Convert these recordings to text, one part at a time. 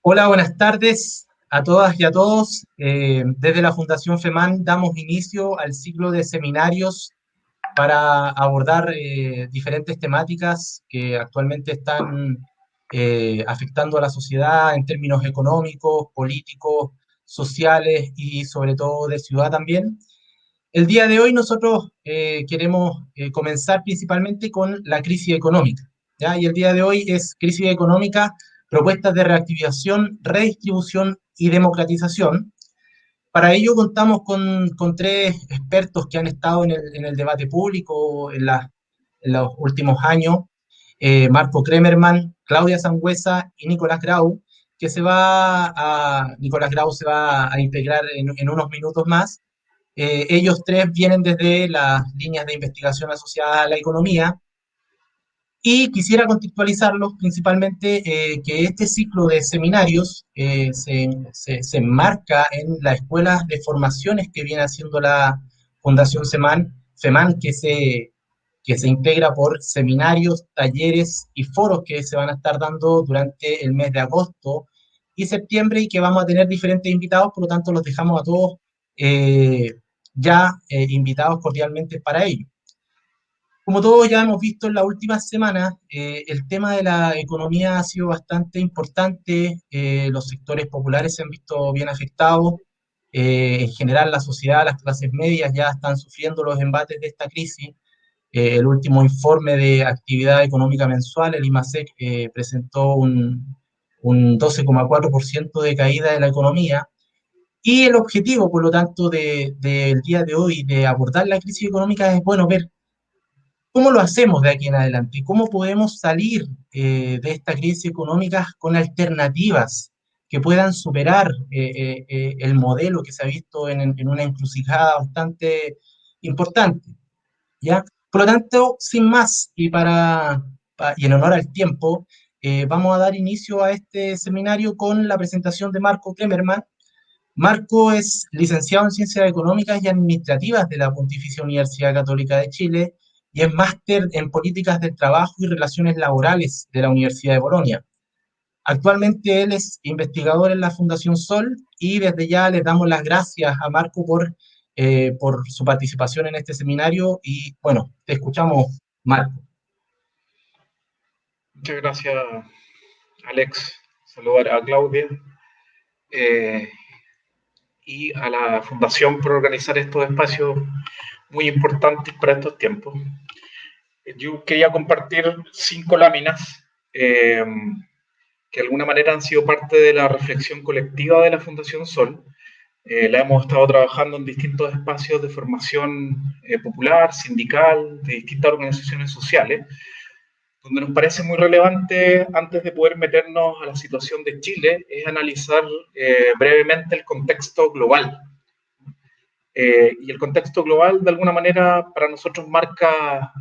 Hola, buenas tardes a todas y a todos. Desde la Fundación FEMAN damos inicio al ciclo de seminarios para abordar diferentes temáticas que actualmente están afectando a la sociedad en términos económicos, políticos, sociales y sobre todo de ciudad también. El día de hoy nosotros queremos comenzar principalmente con la crisis económica, ¿ya? Y el día de hoy es crisis económica, propuestas de reactivación, redistribución y democratización. Para ello contamos con tres expertos que han estado en el debate público en los últimos años, Marco Kremerman, Claudia Sangüesa y Nicolás Grau, Nicolás Grau se va a integrar en unos minutos más. Ellos tres vienen desde las líneas de investigación asociadas a la economía y quisiera contextualizarlos principalmente que este ciclo de seminarios se enmarca en las escuelas de formaciones que viene haciendo la Fundación FEMAN que se integra por seminarios, talleres y foros que se van a estar dando durante el mes de agosto y septiembre y que vamos a tener diferentes invitados, por lo tanto los dejamos a todos eh, invitados cordialmente para ello. Como todos ya hemos visto en las últimas semanas, el tema de la economía ha sido bastante importante, los sectores populares se han visto bien afectados, en general la sociedad, las clases medias ya están sufriendo los embates de esta crisis. El último informe de actividad económica mensual, el IMASEC, presentó un 12,4% de caída de la economía. Y el objetivo, por lo tanto, del día de hoy de abordar la crisis económica es, bueno, ver ¿cómo lo hacemos de aquí en adelante? ¿Cómo podemos salir de esta crisis económica con alternativas que puedan superar el modelo que se ha visto en una encrucijada bastante importante? ¿Ya? Por lo tanto, sin más y en honor al tiempo, vamos a dar inicio a este seminario con la presentación de Marco Kremerman. Marco es licenciado en Ciencias Económicas y Administrativas de la Pontificia Universidad Católica de Chile y es máster en Políticas del Trabajo y Relaciones Laborales de la Universidad de Bolonia. Actualmente él es investigador en la Fundación Sol y desde ya les damos las gracias a Marco por su participación en este seminario y bueno, te escuchamos, Marco. Muchas gracias, Alex. Saludar a Claudia y a la Fundación por organizar estos espacios muy importantes para estos tiempos. Yo quería compartir 5 láminas que de alguna manera han sido parte de la reflexión colectiva de la Fundación Sol. La hemos estado trabajando en distintos espacios de formación popular, sindical, de distintas organizaciones sociales, donde nos parece muy relevante, antes de poder meternos a la situación de Chile, es analizar brevemente el contexto global. Y el contexto global, de alguna manera, para nosotros marca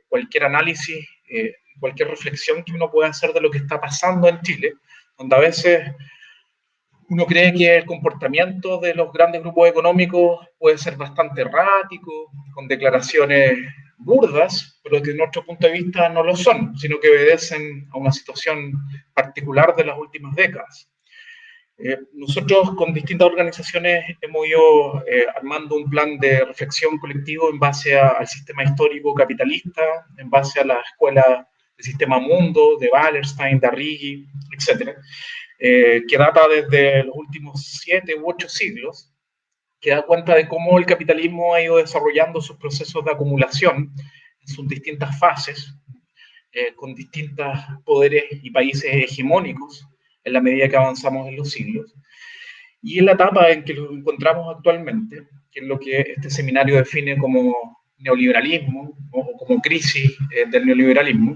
cualquier análisis, cualquier reflexión que uno pueda hacer de lo que está pasando en Chile, donde a veces uno cree que el comportamiento de los grandes grupos económicos puede ser bastante errático, con declaraciones burdas, pero que desde nuestro punto de vista no lo son, sino que obedecen a una situación particular de las últimas décadas. Nosotros con distintas organizaciones hemos ido armando un plan de reflexión colectivo en base al sistema histórico capitalista, en base a la escuela del sistema Mundo, de Wallerstein, de Arrighi, etc., que data desde los últimos 7 u 8 siglos, que da cuenta de cómo el capitalismo ha ido desarrollando sus procesos de acumulación en sus distintas fases, con distintos poderes y países hegemónicos en la medida que avanzamos en los siglos. Y en la etapa en que nos encontramos actualmente, que es lo que este seminario define como neoliberalismo o como crisis del neoliberalismo,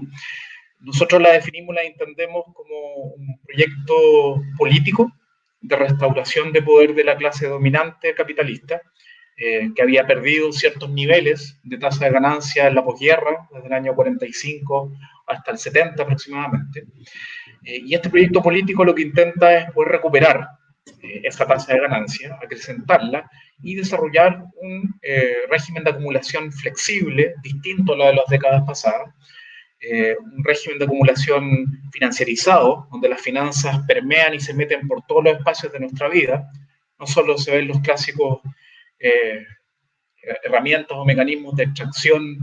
nosotros la definimos, la entendemos como un proyecto político de restauración de poder de la clase dominante capitalista, que había perdido ciertos niveles de tasa de ganancia en la posguerra, desde el año 45 hasta el 70 aproximadamente. Y este proyecto político lo que intenta es poder recuperar esa tasa de ganancia, acrecentarla y desarrollar un régimen de acumulación flexible, distinto a la de las décadas pasadas, un régimen de acumulación financiarizado, donde las finanzas permean y se meten por todos los espacios de nuestra vida. No solo se ven los clásicos eh, herramientas o mecanismos de extracción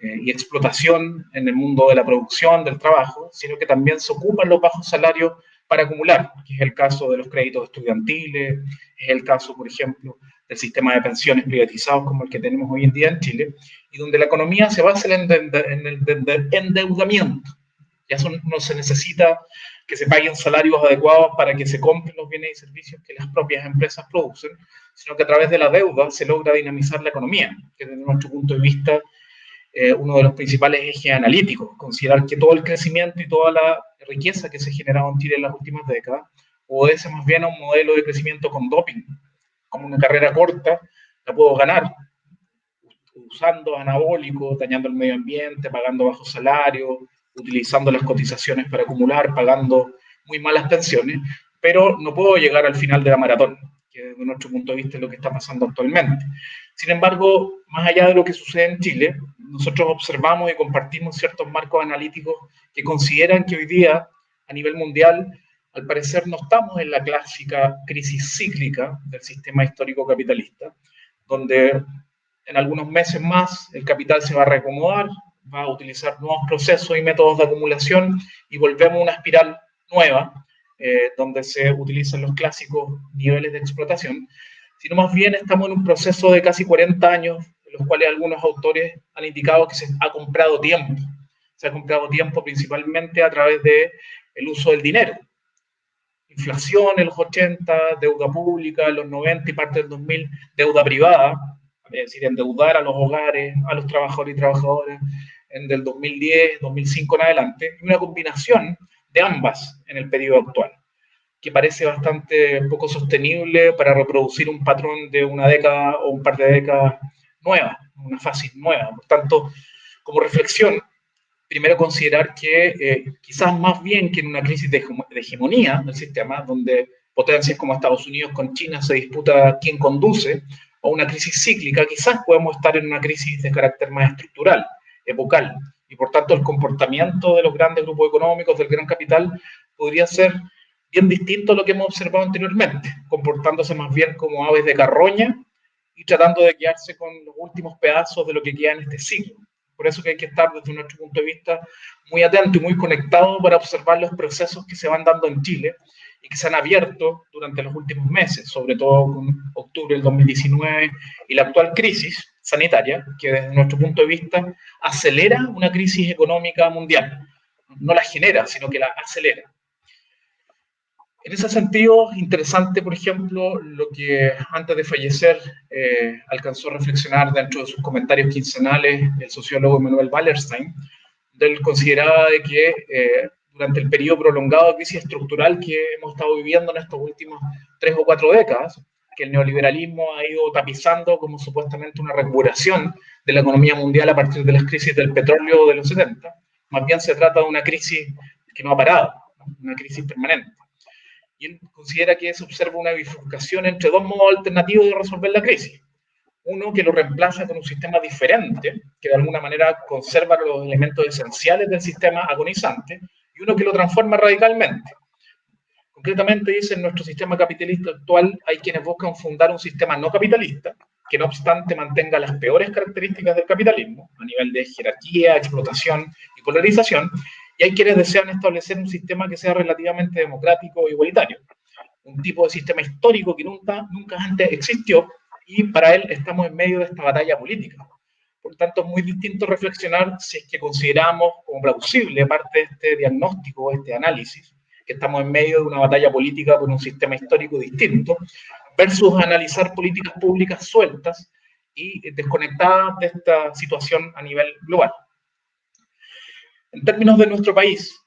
y explotación en el mundo de la producción, del trabajo, sino que también se ocupan los bajos salarios para acumular, que es el caso de los créditos estudiantiles, es el caso, por ejemplo, del sistema de pensiones privatizados como el que tenemos hoy en día en Chile, y donde la economía se basa en el endeudamiento. Ya no se necesita que se paguen salarios adecuados para que se compren los bienes y servicios que las propias empresas producen, sino que a través de la deuda se logra dinamizar la economía, que desde nuestro punto de vista uno de los principales ejes analíticos, considerar que todo el crecimiento y toda la riqueza que se ha generado en Chile en las últimas décadas obedece más bien a un modelo de crecimiento con doping, como una carrera corta, la puedo ganar usando anabólicos, dañando el medio ambiente, pagando bajos salarios, utilizando las cotizaciones para acumular, pagando muy malas pensiones, pero no puedo llegar al final de la maratón, que desde nuestro punto de vista es lo que está pasando actualmente. Sin embargo, más allá de lo que sucede en Chile, nosotros observamos y compartimos ciertos marcos analíticos que consideran que hoy día, a nivel mundial, al parecer no estamos en la clásica crisis cíclica del sistema histórico capitalista, donde en algunos meses más el capital se va a reacomodar, va a utilizar nuevos procesos y métodos de acumulación y volvemos a una espiral nueva, donde se utilizan los clásicos niveles de explotación, sino más bien estamos en un proceso de casi 40 años, en los cuales algunos autores han indicado que se ha comprado tiempo. Se ha comprado tiempo principalmente a través del uso del dinero. Inflación en los 80, deuda pública en los 90 y parte del 2000, deuda privada, es decir, endeudar a los hogares, a los trabajadores y trabajadoras, en del 2010, 2005 en adelante, y una combinación de ambas en el periodo actual, que parece bastante poco sostenible para reproducir un patrón de una década o un par de décadas nueva, una fase nueva. Por tanto, como reflexión, primero considerar que quizás más bien que en una crisis de hegemonía del sistema, donde potencias como Estados Unidos con China se disputa quién conduce, o una crisis cíclica, quizás podemos estar en una crisis de carácter más estructural, epocal, y por tanto el comportamiento de los grandes grupos económicos, del gran capital, podría ser bien distinto a lo que hemos observado anteriormente, comportándose más bien como aves de carroña y tratando de quedarse con los últimos pedazos de lo que queda en este siglo. Por eso que hay que estar desde nuestro punto de vista muy atento y muy conectado para observar los procesos que se van dando en Chile y que se han abierto durante los últimos meses, sobre todo con octubre del 2019 y la actual crisis sanitaria, que desde nuestro punto de vista acelera una crisis económica mundial. No la genera, sino que la acelera. En ese sentido, interesante, por ejemplo, lo que antes de fallecer alcanzó a reflexionar dentro de sus comentarios quincenales el sociólogo Manuel Wallerstein. Él consideraba de que durante el periodo prolongado de crisis estructural que hemos estado viviendo en estos últimos 3 o 4 décadas, que el neoliberalismo ha ido tapizando como supuestamente una recuperación de la economía mundial a partir de las crisis del petróleo de los 70, más bien se trata de una crisis que no ha parado, una crisis permanente. Y él considera que se observa una bifurcación entre dos modos alternativos de resolver la crisis. Uno que lo reemplaza con un sistema diferente, que de alguna manera conserva los elementos esenciales del sistema agonizante, y uno que lo transforma radicalmente. Concretamente dice, en nuestro sistema capitalista actual hay quienes buscan fundar un sistema no capitalista, que no obstante mantenga las peores características del capitalismo, a nivel de jerarquía, explotación y polarización, y hay quienes desean establecer un sistema que sea relativamente democrático e igualitario, un tipo de sistema histórico que nunca antes existió, y para él estamos en medio de esta batalla política. Por tanto, es muy distinto reflexionar si es que consideramos como plausible parte de este diagnóstico, este análisis, que estamos en medio de una batalla política por un sistema histórico distinto, versus analizar políticas públicas sueltas y desconectadas de esta situación a nivel global. En términos de nuestro país,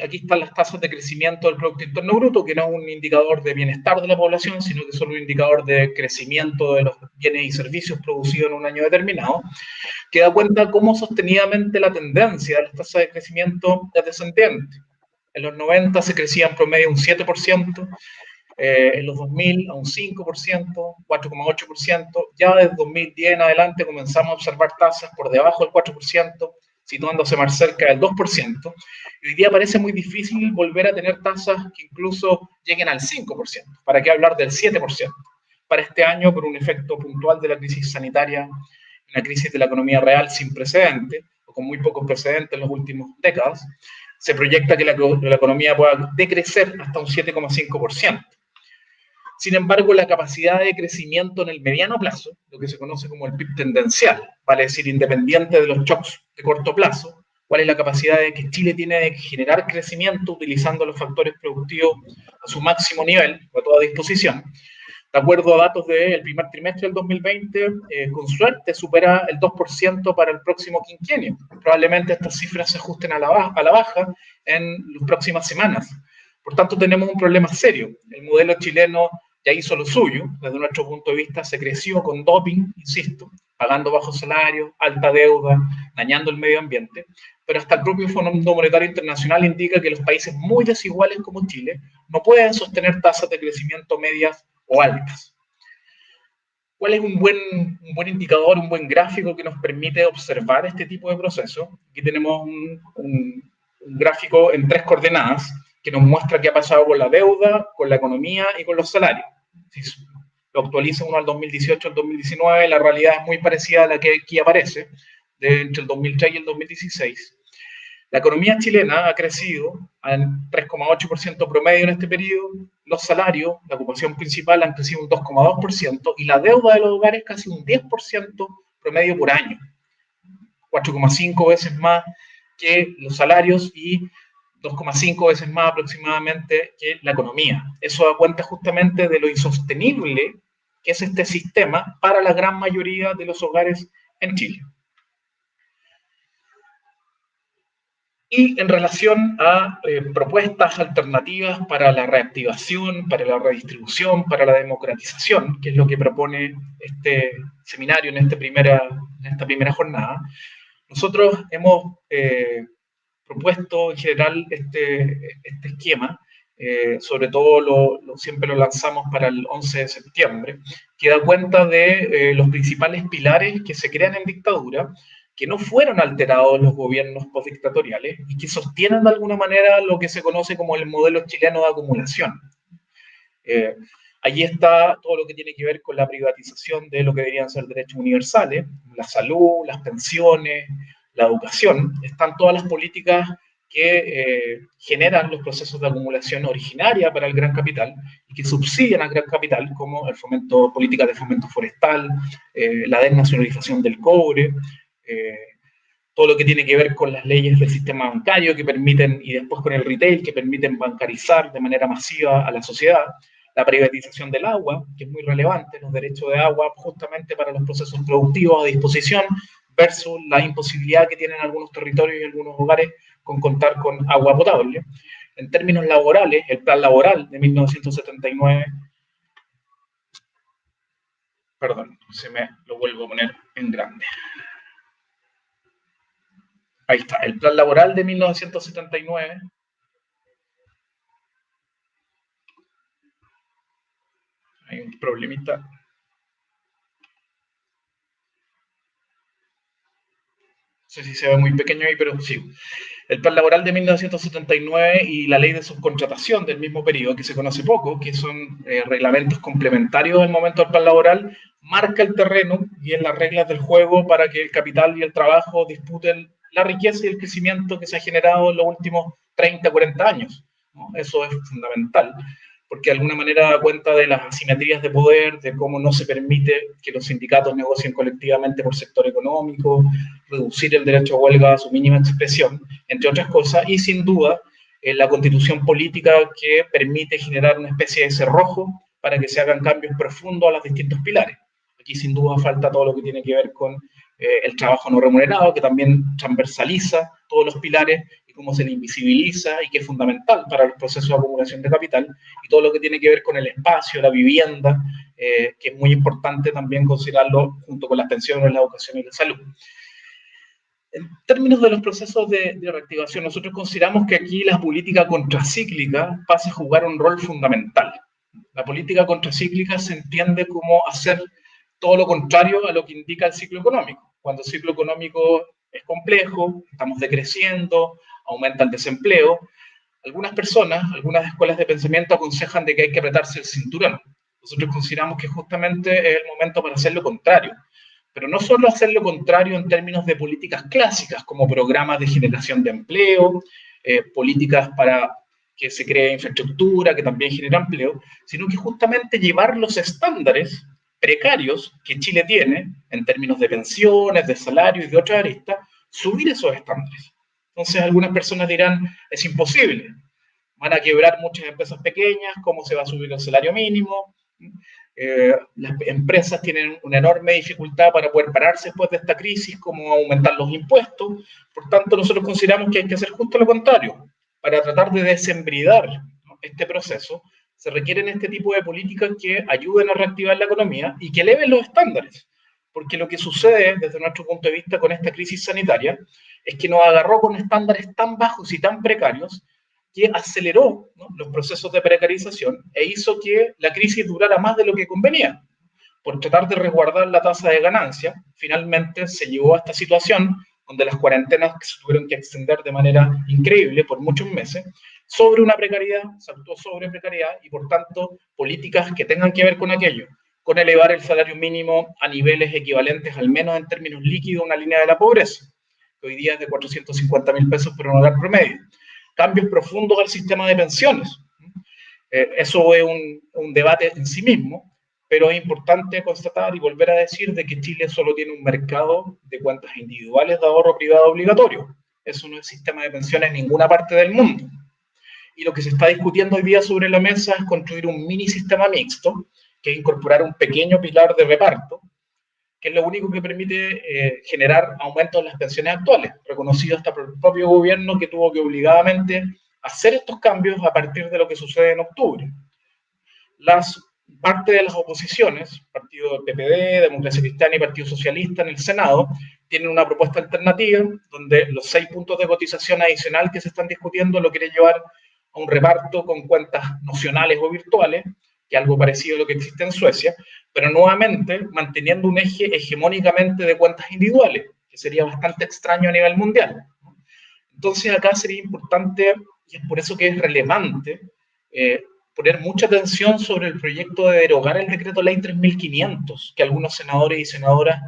aquí están las tasas de crecimiento del Producto Interno Bruto, que no es un indicador de bienestar de la población, sino que es solo un indicador de crecimiento de los bienes y servicios producidos en un año determinado, que da cuenta cómo sostenidamente la tendencia de las tasas de crecimiento es descendente. En los 90 se crecía en promedio un 7%, en los 2000 a un 5%, 4,8%, ya desde 2010 en adelante comenzamos a observar tasas por debajo del 4%, situándose más cerca del 2%, y hoy día parece muy difícil volver a tener tasas que incluso lleguen al 5%. ¿Para qué hablar del 7%? Para este año, por un efecto puntual de la crisis sanitaria, una crisis de la economía real sin precedentes, o con muy pocos precedentes en las últimas décadas, se proyecta que la economía pueda decrecer hasta un 7,5%. Sin embargo, la capacidad de crecimiento en el mediano plazo, lo que se conoce como el PIB tendencial, vale decir, independiente de los shocks de corto plazo, cuál es la capacidad de que Chile tiene de generar crecimiento utilizando los factores productivos a su máximo nivel, a toda disposición. De acuerdo a datos del primer trimestre del 2020, con suerte supera el 2% para el próximo quinquenio. Probablemente estas cifras se ajusten a la baja en las próximas semanas. Por tanto, tenemos un problema serio. El modelo chileno ya hizo lo suyo. Desde nuestro punto de vista, se creció con doping, insisto, pagando bajos salarios, alta deuda, dañando el medio ambiente. Pero hasta el propio Fondo Monetario Internacional indica que los países muy desiguales como Chile no pueden sostener tasas de crecimiento medias o altas. ¿Cuál es un buen indicador, un buen gráfico que nos permite observar este tipo de procesos? Aquí tenemos un gráfico en 3 coordenadas que nos muestra qué ha pasado con la deuda, con la economía y con los salarios. Si lo actualiza uno al 2018, al 2019, la realidad es muy parecida a la que aquí aparece, entre el 2003 y el 2016. La economía chilena ha crecido en 3,8% promedio en este periodo, los salarios, la ocupación principal han crecido un 2,2% y la deuda de los hogares casi un 10% promedio por año, 4,5 veces más que los salarios y 2,5 veces más aproximadamente que la economía. Eso da cuenta justamente de lo insostenible que es este sistema para la gran mayoría de los hogares en Chile. Y en relación a propuestas alternativas para la reactivación, para la redistribución, para la democratización, que es lo que propone este seminario en esta primera jornada, nosotros hemos propuesto en general este esquema, sobre todo siempre lo lanzamos para el 11 de septiembre, que da cuenta de los principales pilares que se crean en dictadura, que no fueron alterados en los gobiernos postdictatoriales y que sostienen de alguna manera lo que se conoce como el modelo chileno de acumulación. Allí está todo lo que tiene que ver con la privatización de lo que deberían ser derechos universales, la salud, las pensiones, la educación. Están todas las políticas que generan los procesos de acumulación originaria para el gran capital y que subsidian al gran capital, como el fomento, políticas de fomento forestal, la desnacionalización del cobre, todo lo que tiene que ver con las leyes del sistema bancario que permiten, y después con el retail, que permiten bancarizar de manera masiva a la sociedad, la privatización del agua, que es muy relevante, los derechos de agua justamente para los procesos productivos a disposición, versus la imposibilidad que tienen algunos territorios y algunos hogares con contar con agua potable. En términos laborales, el plan laboral de 1979, perdón, se me lo vuelvo a poner en grande. Ahí está, el plan laboral de 1979. Hay un problemita. No sé si se ve muy pequeño ahí, pero sí. El plan laboral de 1979 y la ley de subcontratación del mismo periodo, que se conoce poco, que son reglamentos complementarios del momento del plan laboral, marca el terreno y en las reglas del juego para que el capital y el trabajo disputen la riqueza y el crecimiento que se ha generado en los últimos 30, 40 años. ¿No? Eso es fundamental, porque de alguna manera da cuenta de las asimetrías de poder, de cómo no se permite que los sindicatos negocien colectivamente por sector económico, reducir el derecho a huelga a su mínima expresión, entre otras cosas, y sin duda la constitución política que permite generar una especie de cerrojo para que se hagan cambios profundos a los distintos pilares. Aquí sin duda falta todo lo que tiene que ver con el trabajo no remunerado, que también transversaliza todos los pilares y cómo se le invisibiliza y que es fundamental para los procesos de acumulación de capital, y todo lo que tiene que ver con el espacio, la vivienda, que es muy importante también considerarlo junto con las pensiones, la educación y la salud. En términos de los procesos de reactivación, nosotros consideramos que aquí la política contracíclica pasa a jugar un rol fundamental. La política contracíclica se entiende como hacer todo lo contrario a lo que indica el ciclo económico. Cuando el ciclo económico es complejo, estamos decreciendo, aumenta el desempleo. Algunas personas, algunas escuelas de pensamiento aconsejan de que hay que apretarse el cinturón. Nosotros consideramos que justamente es el momento para hacer lo contrario. Pero no solo hacer lo contrario en términos de políticas clásicas, como programas de generación de empleo, políticas para que se cree infraestructura, que también genera empleo, sino que justamente llevar los estándares precarios que Chile tiene, en términos de pensiones, de salarios y de otras aristas, subir esos estándares. Entonces algunas personas dirán, es imposible, van a quebrar muchas empresas pequeñas, ¿cómo se va a subir el salario mínimo? Las empresas tienen una enorme dificultad para poder pararse después de esta crisis, como aumentar los impuestos. Por tanto, nosotros consideramos que hay que hacer justo lo contrario. Para tratar de desembridar, ¿no?, este proceso, se requieren este tipo de políticas que ayuden a reactivar la economía y que eleven los estándares. Porque lo que sucede desde nuestro punto de vista con esta crisis sanitaria es que nos agarró con estándares tan bajos y tan precarios que aceleró, ¿no?, los procesos de precarización e hizo que la crisis durara más de lo que convenía. Por tratar de resguardar la tasa de ganancia, finalmente se llegó a esta situación donde las cuarentenas se tuvieron que extender de manera increíble por muchos meses, sobre una precariedad, se actuó sobre precariedad y por tanto políticas que tengan que ver con aquello, con elevar el salario mínimo a niveles equivalentes, al menos en términos líquidos, a una línea de la pobreza, que hoy día es de 450.000 pesos por un hogar promedio. Cambios profundos al sistema de pensiones. Eso es un debate en sí mismo, pero es importante constatar y volver a decir de que Chile solo tiene un mercado de cuentas individuales de ahorro privado obligatorio. Eso no es sistema de pensiones en ninguna parte del mundo. Y lo que se está discutiendo hoy día sobre la mesa es construir un mini sistema mixto, que es incorporar un pequeño pilar de reparto, que es lo único que permite generar aumentos en las pensiones actuales, reconocido hasta por el propio gobierno, que tuvo que obligadamente hacer estos cambios a partir de lo que sucede en octubre. Parte de las oposiciones, Partido del PPD, Democracia Cristiana y Partido Socialista en el Senado, tienen una propuesta alternativa donde los 6 puntos de cotización adicional que se están discutiendo lo quiere llevar a un reparto con cuentas nocionales o virtuales, que es algo parecido a lo que existe en Suecia, pero nuevamente manteniendo un eje hegemónicamente de cuentas individuales, que sería bastante extraño a nivel mundial. Entonces acá sería importante, y es por eso que es relevante, poner mucha atención sobre el proyecto de derogar el decreto ley 3500, que algunos senadores y senadoras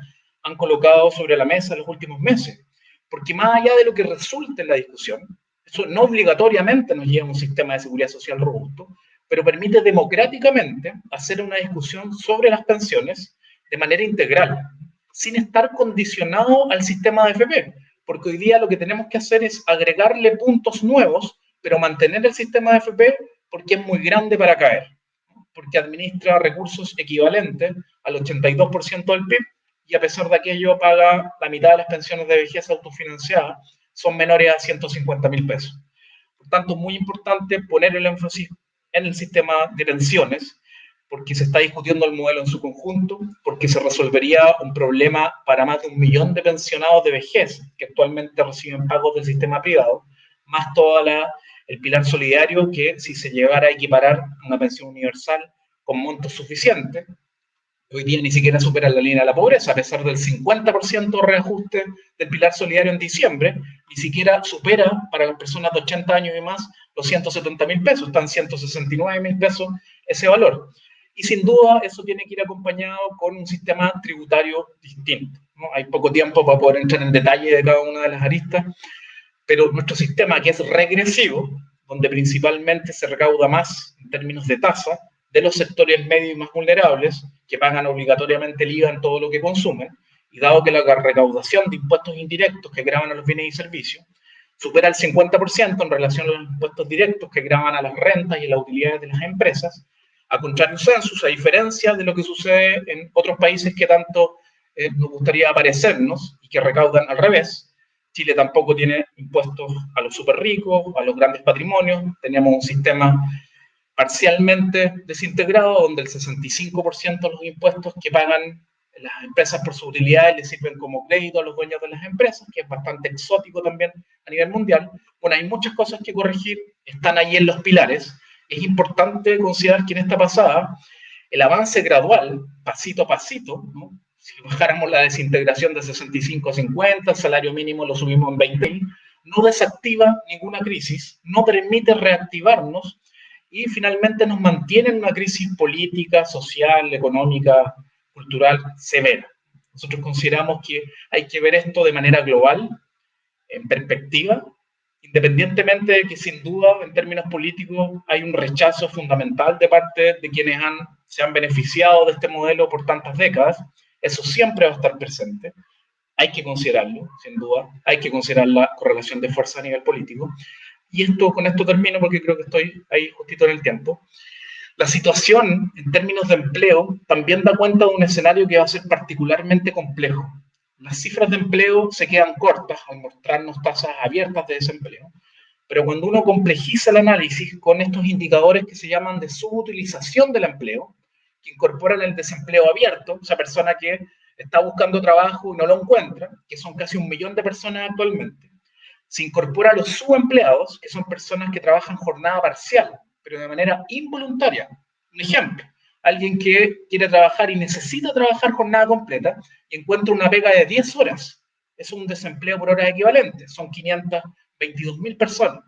han colocado sobre la mesa en los últimos meses. Porque más allá de lo que resulte en la discusión, eso no obligatoriamente nos lleva a un sistema de seguridad social robusto, pero permite democráticamente hacer una discusión sobre las pensiones de manera integral, sin estar condicionado al sistema de AFP, porque hoy día lo que tenemos que hacer es agregarle puntos nuevos, pero mantener el sistema de AFP porque es muy grande para caer, porque administra recursos equivalentes al 82% del PIB y a pesar de aquello paga la mitad de las pensiones de vejez autofinanciadas, son menores a 150.000 pesos. Por tanto, es muy importante poner el énfasis en el sistema de pensiones, porque se está discutiendo el modelo en su conjunto, porque se resolvería un problema para más de 1 millón de pensionados de vejez que actualmente reciben pagos del sistema privado, más el pilar solidario, que si se llegara a equiparar una pensión universal con montos suficientes, hoy día ni siquiera supera la línea de la pobreza, a pesar del 50% reajuste del pilar solidario en diciembre, ni siquiera supera para las personas de 80 años y más los 170.000 pesos, están 169.000 pesos ese valor. Y sin duda eso tiene que ir acompañado con un sistema tributario distinto, ¿no? Hay poco tiempo para poder entrar en detalle de cada una de las aristas, pero nuestro sistema, que es regresivo, donde principalmente se recauda más en términos de tasa de los sectores medios y más vulnerables, que pagan obligatoriamente el IVA en todo lo que consumen, y dado que la recaudación de impuestos indirectos que gravan a los bienes y servicios supera el 50% en relación a los impuestos directos que gravan a las rentas y a las utilidades de las empresas, a contrario census, a diferencia de lo que sucede en otros países que tanto nos gustaría parecernos y que recaudan al revés. Chile tampoco tiene impuestos a los súper ricos, a los grandes patrimonios. Tenemos un sistema parcialmente desintegrado, donde el 65% de los impuestos que pagan las empresas por sus utilidades le sirven como crédito a los dueños de las empresas, que es bastante exótico también a nivel mundial. Bueno, hay muchas cosas que corregir, están ahí en los pilares. Es importante considerar que en esta pasada el avance gradual, pasito a pasito, ¿no?, Si bajáramos la desintegración de 65 a 50, el salario mínimo lo subimos en 20, no desactiva ninguna crisis, no permite reactivarnos y finalmente nos mantiene en una crisis política, social, económica, cultural severa. Nosotros consideramos que hay que ver esto de manera global, en perspectiva, independientemente de que sin duda en términos políticos hay un rechazo fundamental de parte de quienes se han beneficiado de este modelo por tantas décadas, eso siempre va a estar presente, hay que considerarlo, sin duda, hay que considerar la correlación de fuerza a nivel político, y con esto termino porque creo que estoy ahí justito en el tiempo. La situación en términos de empleo también da cuenta de un escenario que va a ser particularmente complejo. Las cifras de empleo se quedan cortas al mostrarnos tasas abiertas de desempleo, pero cuando uno complejiza el análisis con estos indicadores que se llaman de subutilización del empleo, que incorporan el desempleo abierto, esa persona que está buscando trabajo y no lo encuentra, que son casi 1 millón de personas actualmente, se incorpora a los subempleados, que son personas que trabajan jornada parcial, pero de manera involuntaria. Un ejemplo, alguien que quiere trabajar y necesita trabajar jornada completa y encuentra una pega de 10 horas. Es un desempleo por hora equivalente, son 522.000 personas.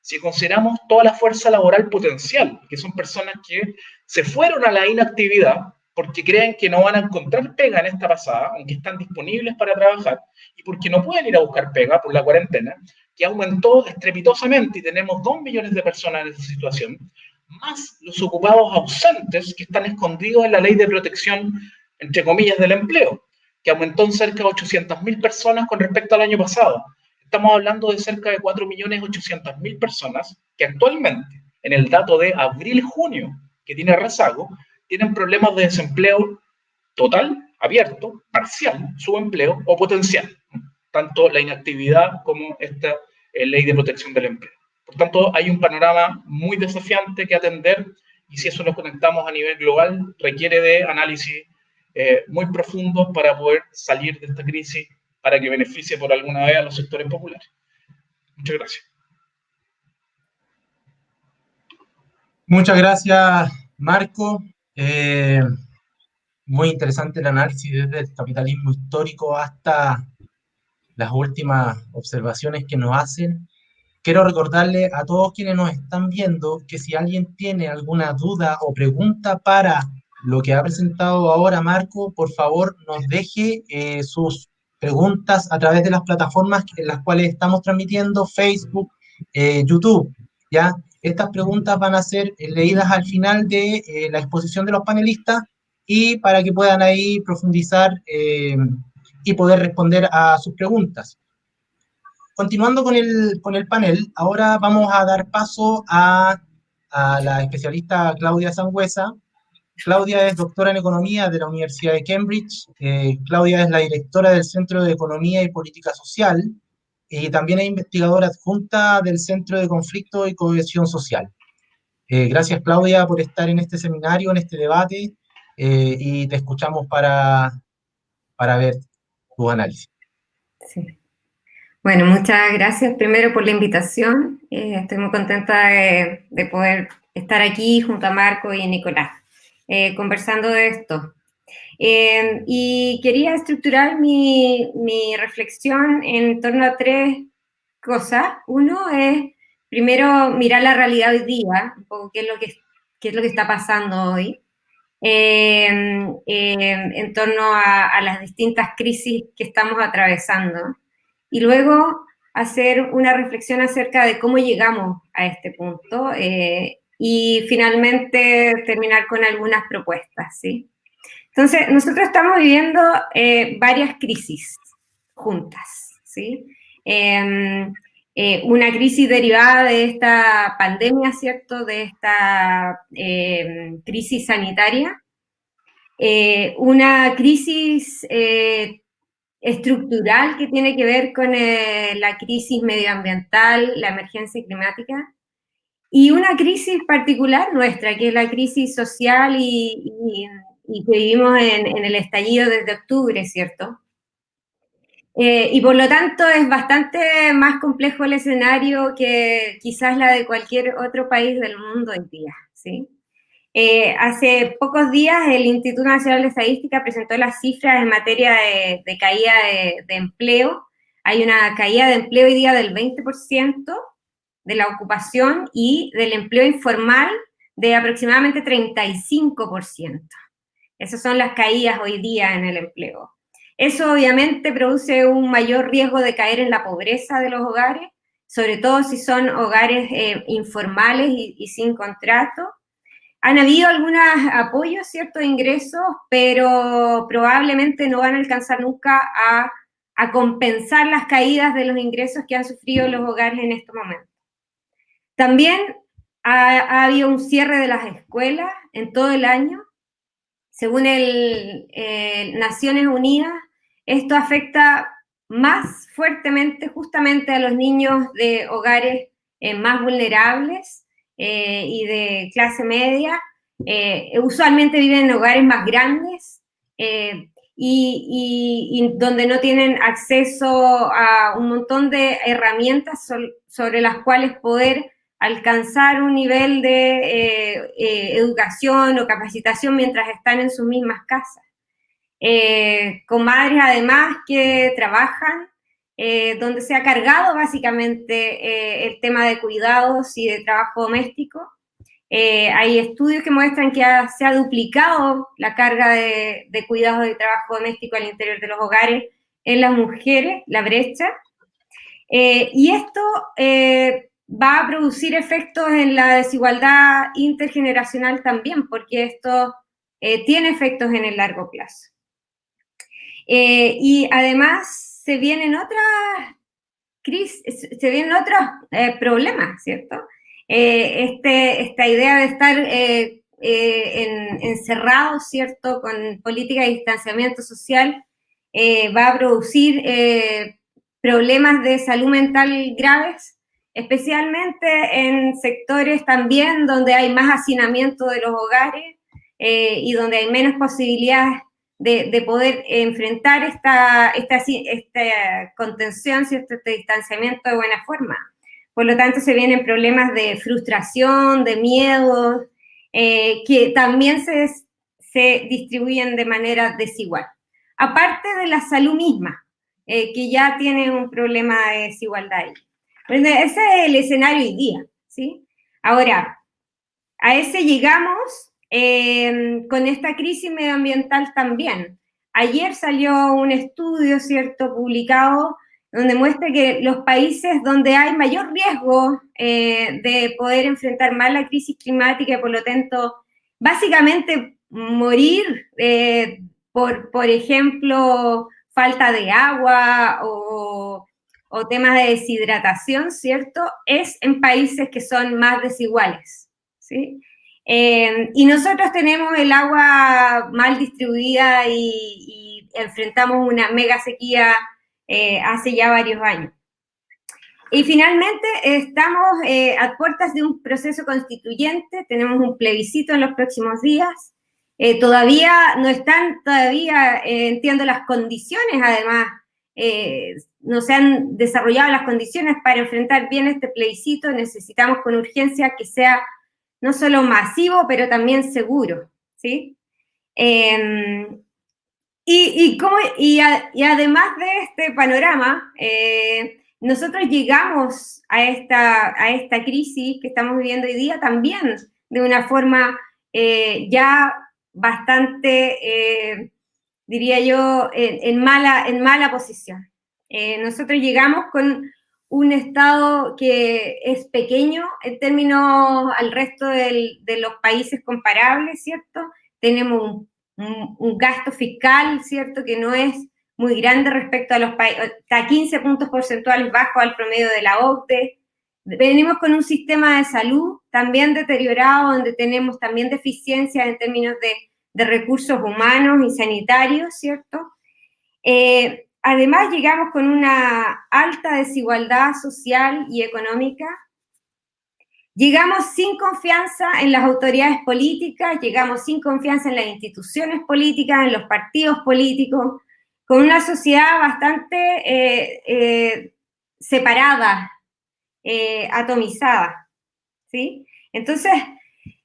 Si consideramos toda la fuerza laboral potencial, que son personas que se fueron a la inactividad porque creen que no van a encontrar pega en esta pasada, aunque están disponibles para trabajar, y porque no pueden ir a buscar pega por la cuarentena, que aumentó estrepitosamente y tenemos 2 millones de personas en esa situación, más los ocupados ausentes que están escondidos en la ley de protección, entre comillas, del empleo, que aumentó en cerca de 800.000 personas con respecto al año pasado. Estamos hablando de cerca de 4.800.000 personas que actualmente, en el dato de abril-junio, que tiene rezago, tienen problemas de desempleo total, abierto, parcial, subempleo o potencial. Tanto la inactividad como esta ley de protección del empleo. Por tanto, hay un panorama muy desafiante que atender y si eso lo conectamos a nivel global, requiere de análisis muy profundos para poder salir de esta crisis para que beneficie por alguna vez a los sectores populares. Muchas gracias. Muchas gracias, Marco. Muy interesante el análisis desde el capitalismo histórico hasta las últimas observaciones que nos hacen. Quiero recordarle a todos quienes nos están viendo que si alguien tiene alguna duda o pregunta para lo que ha presentado ahora Marco, por favor nos deje sus preguntas a través de las plataformas en las cuales estamos transmitiendo, Facebook, YouTube, ¿ya? Estas preguntas van a ser leídas al final de la exposición de los panelistas y para que puedan ahí profundizar y poder responder a sus preguntas. Continuando con el panel, ahora vamos a dar paso a la especialista Claudia Sangüesa. Claudia es doctora en Economía de la Universidad de Cambridge. Claudia es la directora del Centro de Economía y Política Social y también es investigadora adjunta del Centro de Conflicto y Cohesión Social. Gracias, Claudia, por estar en este seminario, en este debate, y te escuchamos para ver tu análisis. Sí. Bueno, muchas gracias primero por la invitación. Estoy muy contenta de poder estar aquí junto a Marco y Nicolás, conversando de esto. Y quería estructurar mi reflexión en torno a 3 cosas. Uno es, primero, mirar la realidad hoy día, un poco qué es lo que está pasando hoy, en torno a las distintas crisis que estamos atravesando. Y luego hacer una reflexión acerca de cómo llegamos a este punto y finalmente terminar con algunas propuestas, ¿sí? Entonces, nosotros estamos viviendo varias crisis juntas, ¿sí? Una crisis derivada de esta pandemia, ¿cierto? De esta crisis sanitaria. Una crisis estructural que tiene que ver con la crisis medioambiental, la emergencia climática, y una crisis particular nuestra, que es la crisis social y que vivimos en el estallido desde octubre, ¿cierto? Y por lo tanto es bastante más complejo el escenario que quizás la de cualquier otro país del mundo hoy día, ¿sí? Hace pocos días el Instituto Nacional de Estadística presentó las cifras en materia de caída de empleo. Hay una caída de empleo hoy día del 20% de la ocupación y del empleo informal de aproximadamente 35%. Esas son las caídas hoy día en el empleo. Eso obviamente produce un mayor riesgo de caer en la pobreza de los hogares, sobre todo si son hogares informales y sin contrato. Han habido algunos apoyos, ciertos ingresos, pero probablemente no van a alcanzar nunca a compensar las caídas de los ingresos que han sufrido los hogares en estos momentos. También ha habido un cierre de las escuelas en todo el año. Según Naciones Unidas, esto afecta más fuertemente justamente a los niños de hogares más vulnerables y de clase media. Usualmente viven en hogares más grandes y donde no tienen acceso a un montón de herramientas sobre las cuales poder alcanzar un nivel de educación o capacitación mientras están en sus mismas casas. Con madres además que trabajan, donde se ha cargado básicamente el tema de cuidados y de trabajo doméstico. Hay estudios que muestran que se ha duplicado la carga de cuidados y trabajo doméstico al interior de los hogares en las mujeres, la brecha. Y esto va a producir efectos en la desigualdad intergeneracional también, porque esto tiene efectos en el largo plazo. Y además se vienen otras crisis, se vienen otros problemas, ¿cierto? Esta idea de estar encerrados, ¿cierto?, con política de distanciamiento social, va a producir problemas de salud mental graves, especialmente en sectores también donde hay más hacinamiento de los hogares y donde hay menos posibilidades de poder enfrentar esta contención, ¿cierto?, este distanciamiento de buena forma. Por lo tanto, se vienen problemas de frustración, de miedo, que también se distribuyen de manera desigual. Aparte de la salud misma, que ya tiene un problema de desigualdad ahí. Bueno, ese es el escenario hoy día, ¿sí? Ahora, a ese llegamos con esta crisis medioambiental también. Ayer salió un estudio, ¿cierto?, publicado, donde muestra que los países donde hay mayor riesgo de poder enfrentar más la crisis climática y por lo tanto, básicamente morir por ejemplo, falta de agua o temas de deshidratación, ¿cierto?, es en países que son más desiguales, ¿sí? Y nosotros tenemos el agua mal distribuida y enfrentamos una mega sequía hace ya varios años. Y finalmente estamos a puertas de un proceso constituyente, tenemos un plebiscito en los próximos días, todavía no están, entiendo, las condiciones, además, no se han desarrollado las condiciones para enfrentar bien este plebiscito, necesitamos con urgencia que sea no solo masivo, pero también seguro, ¿sí? Y además de este panorama, nosotros llegamos a esta crisis que estamos viviendo hoy día también de una forma ya bastante, diría yo, en mala posición. Nosotros llegamos con un Estado que es pequeño en términos al resto de los países comparables, ¿cierto? Tenemos un gasto fiscal, ¿cierto?, que no es muy grande respecto a los países, está 15 puntos porcentuales bajo al promedio de la OCDE. Venimos con un sistema de salud también deteriorado, donde tenemos también deficiencias en términos de recursos humanos y sanitarios, ¿cierto? Además, llegamos con una alta desigualdad social y económica. Llegamos sin confianza en las autoridades políticas, llegamos sin confianza en las instituciones políticas, en los partidos políticos, con una sociedad bastante separada, atomizada, ¿sí? Entonces,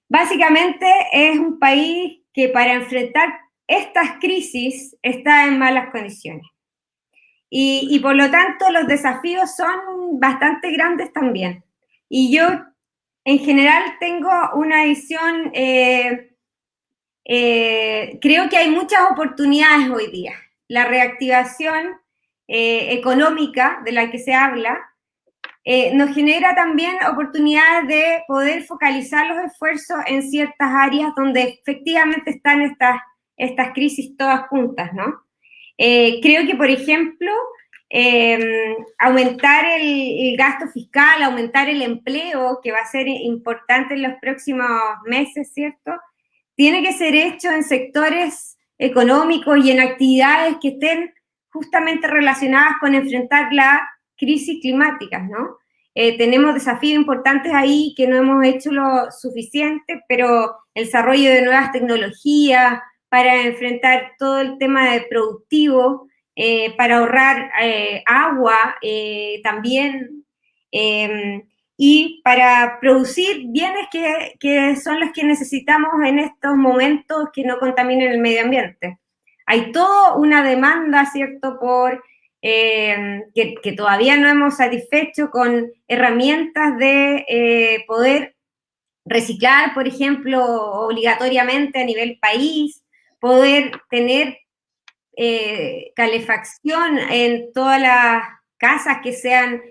básicamente es un país que para enfrentar estas crisis está en malas condiciones. Y por lo tanto los desafíos son bastante grandes también. Y yo en general tengo una visión, creo que hay muchas oportunidades hoy día. La reactivación económica de la que se habla nos genera también oportunidades de poder focalizar los esfuerzos en ciertas áreas donde efectivamente están estas crisis todas juntas, ¿no? Creo que, por ejemplo, aumentar el gasto fiscal, aumentar el empleo, que va a ser importante en los próximos meses, ¿cierto? Tiene que ser hecho en sectores económicos y en actividades que estén justamente relacionadas con enfrentar las crisis climáticas, ¿no? Tenemos desafíos importantes ahí que no hemos hecho lo suficiente, pero el desarrollo de nuevas tecnologías para enfrentar todo el tema de productivo, para ahorrar agua también, y para producir bienes que son los que necesitamos en estos momentos que no contaminen el medio ambiente. Hay toda una demanda, ¿cierto?, por que todavía no hemos satisfecho con herramientas de poder reciclar, por ejemplo, obligatoriamente a nivel país, poder tener calefacción en todas las casas que sean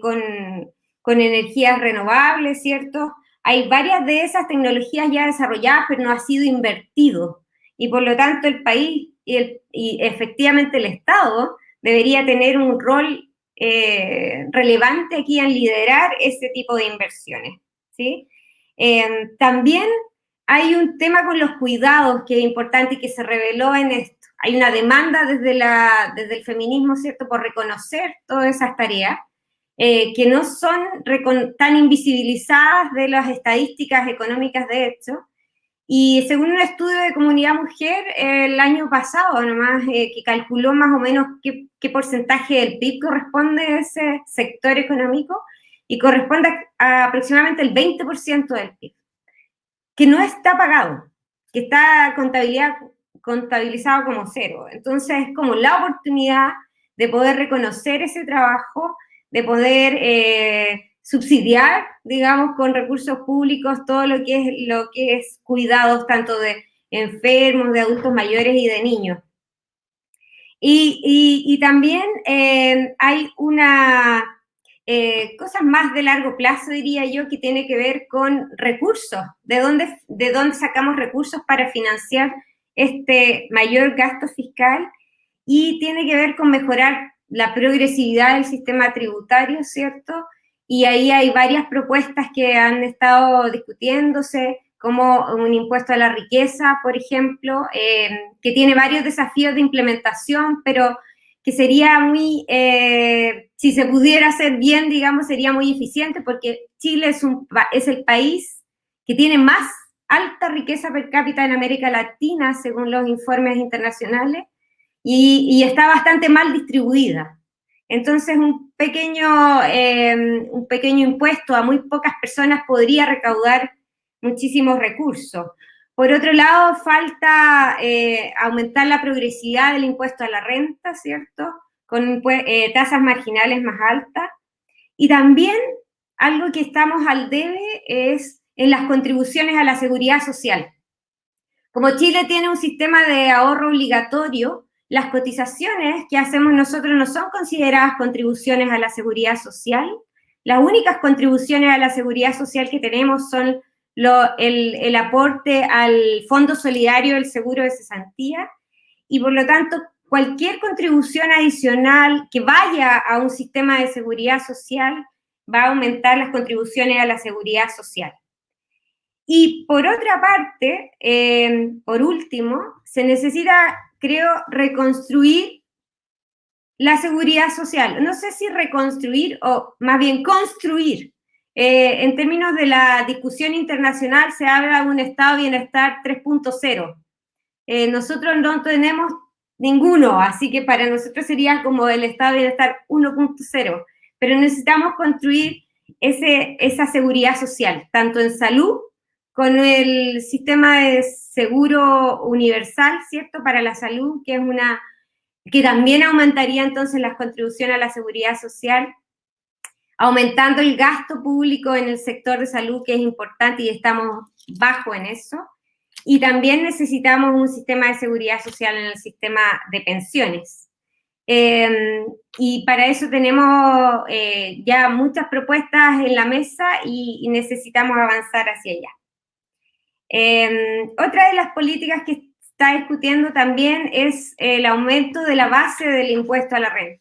con energías renovables, ¿cierto? Hay varias de esas tecnologías ya desarrolladas, pero no ha sido invertido. Y por lo tanto el país y efectivamente el Estado debería tener un rol relevante aquí en liderar ese tipo de inversiones, ¿sí? También hay un tema con los cuidados que es importante y que se reveló en esto. Hay una demanda desde el feminismo, ¿cierto?, por reconocer todas esas tareas que no son tan invisibilizadas de las estadísticas económicas de hecho. Y según un estudio de Comunidad Mujer el año pasado nomás, que calculó más o menos qué porcentaje del PIB corresponde a ese sector económico, y corresponde a aproximadamente el 20% del PIB, que no está pagado, que está contabilizado como cero. Entonces es como la oportunidad de poder reconocer ese trabajo, de poder subsidiar, digamos, con recursos públicos todo lo que es cuidados tanto de enfermos, de adultos mayores y de niños. Y también hay cosas más de largo plazo, diría yo, que tiene que ver con recursos, de dónde sacamos recursos para financiar este mayor gasto fiscal, y tiene que ver con mejorar la progresividad del sistema tributario, ¿cierto? Y ahí hay varias propuestas que han estado discutiéndose, como un impuesto a la riqueza, por ejemplo, que tiene varios desafíos de implementación, pero que sería muy, si se pudiera hacer bien, digamos, sería muy eficiente, porque Chile es el país que tiene más alta riqueza per cápita en América Latina, según los informes internacionales, y está bastante mal distribuida. Entonces, un pequeño impuesto a muy pocas personas podría recaudar muchísimos recursos. Por otro lado, falta aumentar la progresividad del impuesto a la renta, ¿cierto?, con tasas marginales más altas. Y también algo que estamos al debe es en las contribuciones a la seguridad social. Como Chile tiene un sistema de ahorro obligatorio, las cotizaciones que hacemos nosotros no son consideradas contribuciones a la seguridad social. Las únicas contribuciones a la seguridad social que tenemos son el aporte al Fondo Solidario del Seguro de Cesantía, y por lo tanto cualquier contribución adicional que vaya a un sistema de seguridad social va a aumentar las contribuciones a la seguridad social. Y por otra parte, por último, se necesita, creo, reconstruir la seguridad social. No sé si reconstruir o más bien construir. En términos de la discusión internacional se habla de un estado de bienestar 3.0. Nosotros no tenemos ninguno, así que para nosotros sería como el estado de bienestar 1.0. Pero necesitamos construir esa seguridad social, tanto en salud con el sistema de seguro universal, ¿cierto?, para la salud, que también aumentaría entonces las contribuciones a la seguridad social, aumentando el gasto público en el sector de salud, que es importante y estamos bajo en eso. Y también necesitamos un sistema de seguridad social en el sistema de pensiones. Y para eso tenemos ya muchas propuestas en la mesa y necesitamos avanzar hacia allá. Otra de las políticas que está discutiendo también es el aumento de la base del impuesto a la renta.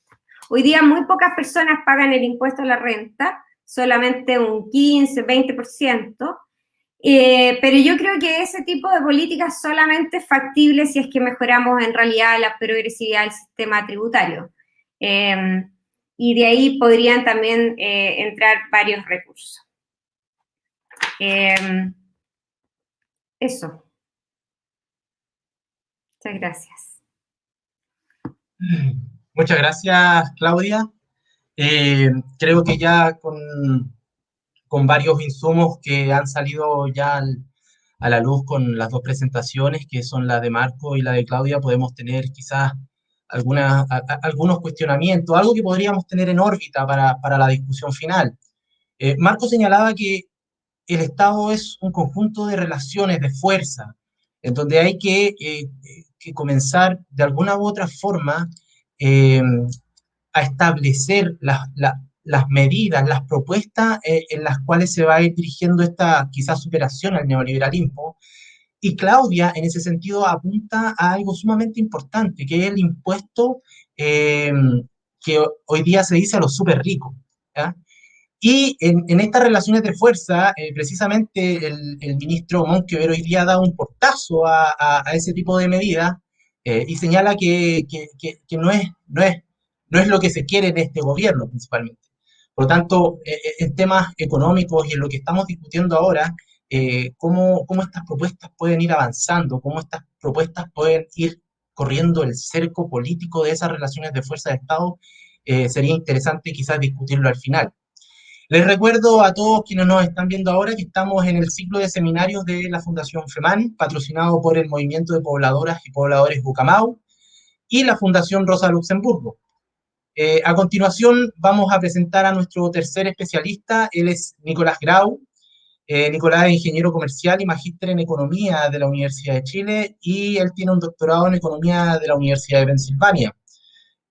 Hoy día muy pocas personas pagan el impuesto a la renta, solamente un 15, 20%, pero yo creo que ese tipo de políticas solamente es factible si es que mejoramos en realidad la progresividad del sistema tributario. Y de ahí podrían también entrar varios recursos. Eso. Muchas gracias. Muchas gracias, Claudia. Creo que ya con varios insumos que han salido ya a la luz con las dos presentaciones, que son la de Marco y la de Claudia, podemos tener quizás algunos cuestionamientos, algo que podríamos tener en órbita para la discusión final. Marco señalaba que el Estado es un conjunto de relaciones de fuerza, en donde hay que comenzar de alguna u otra forma a establecer las medidas, las propuestas en las cuales se va a ir dirigiendo esta quizás superación al neoliberalismo. Y Claudia, en ese sentido, apunta a algo sumamente importante, que es el impuesto que hoy día se dice a los súper ricos. ¿Ya? Y en estas relaciones de fuerza, precisamente el ministro Monkever hoy día ha dado un portazo a ese tipo de medidas y señala que no es lo que se quiere de este gobierno principalmente. Por lo tanto, en temas económicos y en lo que estamos discutiendo ahora, cómo estas propuestas pueden ir avanzando, cómo estas propuestas pueden ir corriendo el cerco político de esas relaciones de fuerza de Estado, sería interesante quizás discutirlo al final. Les recuerdo a todos quienes nos están viendo ahora que estamos en el ciclo de seminarios de la Fundación FEMAN, patrocinado por el Movimiento de Pobladoras y Pobladores Bucamau y la Fundación Rosa Luxemburgo. A continuación vamos a presentar a nuestro tercer especialista, él es Nicolás Grau. Nicolás es ingeniero comercial y magíster en economía de la Universidad de Chile y él tiene un doctorado en economía de la Universidad de Pensilvania.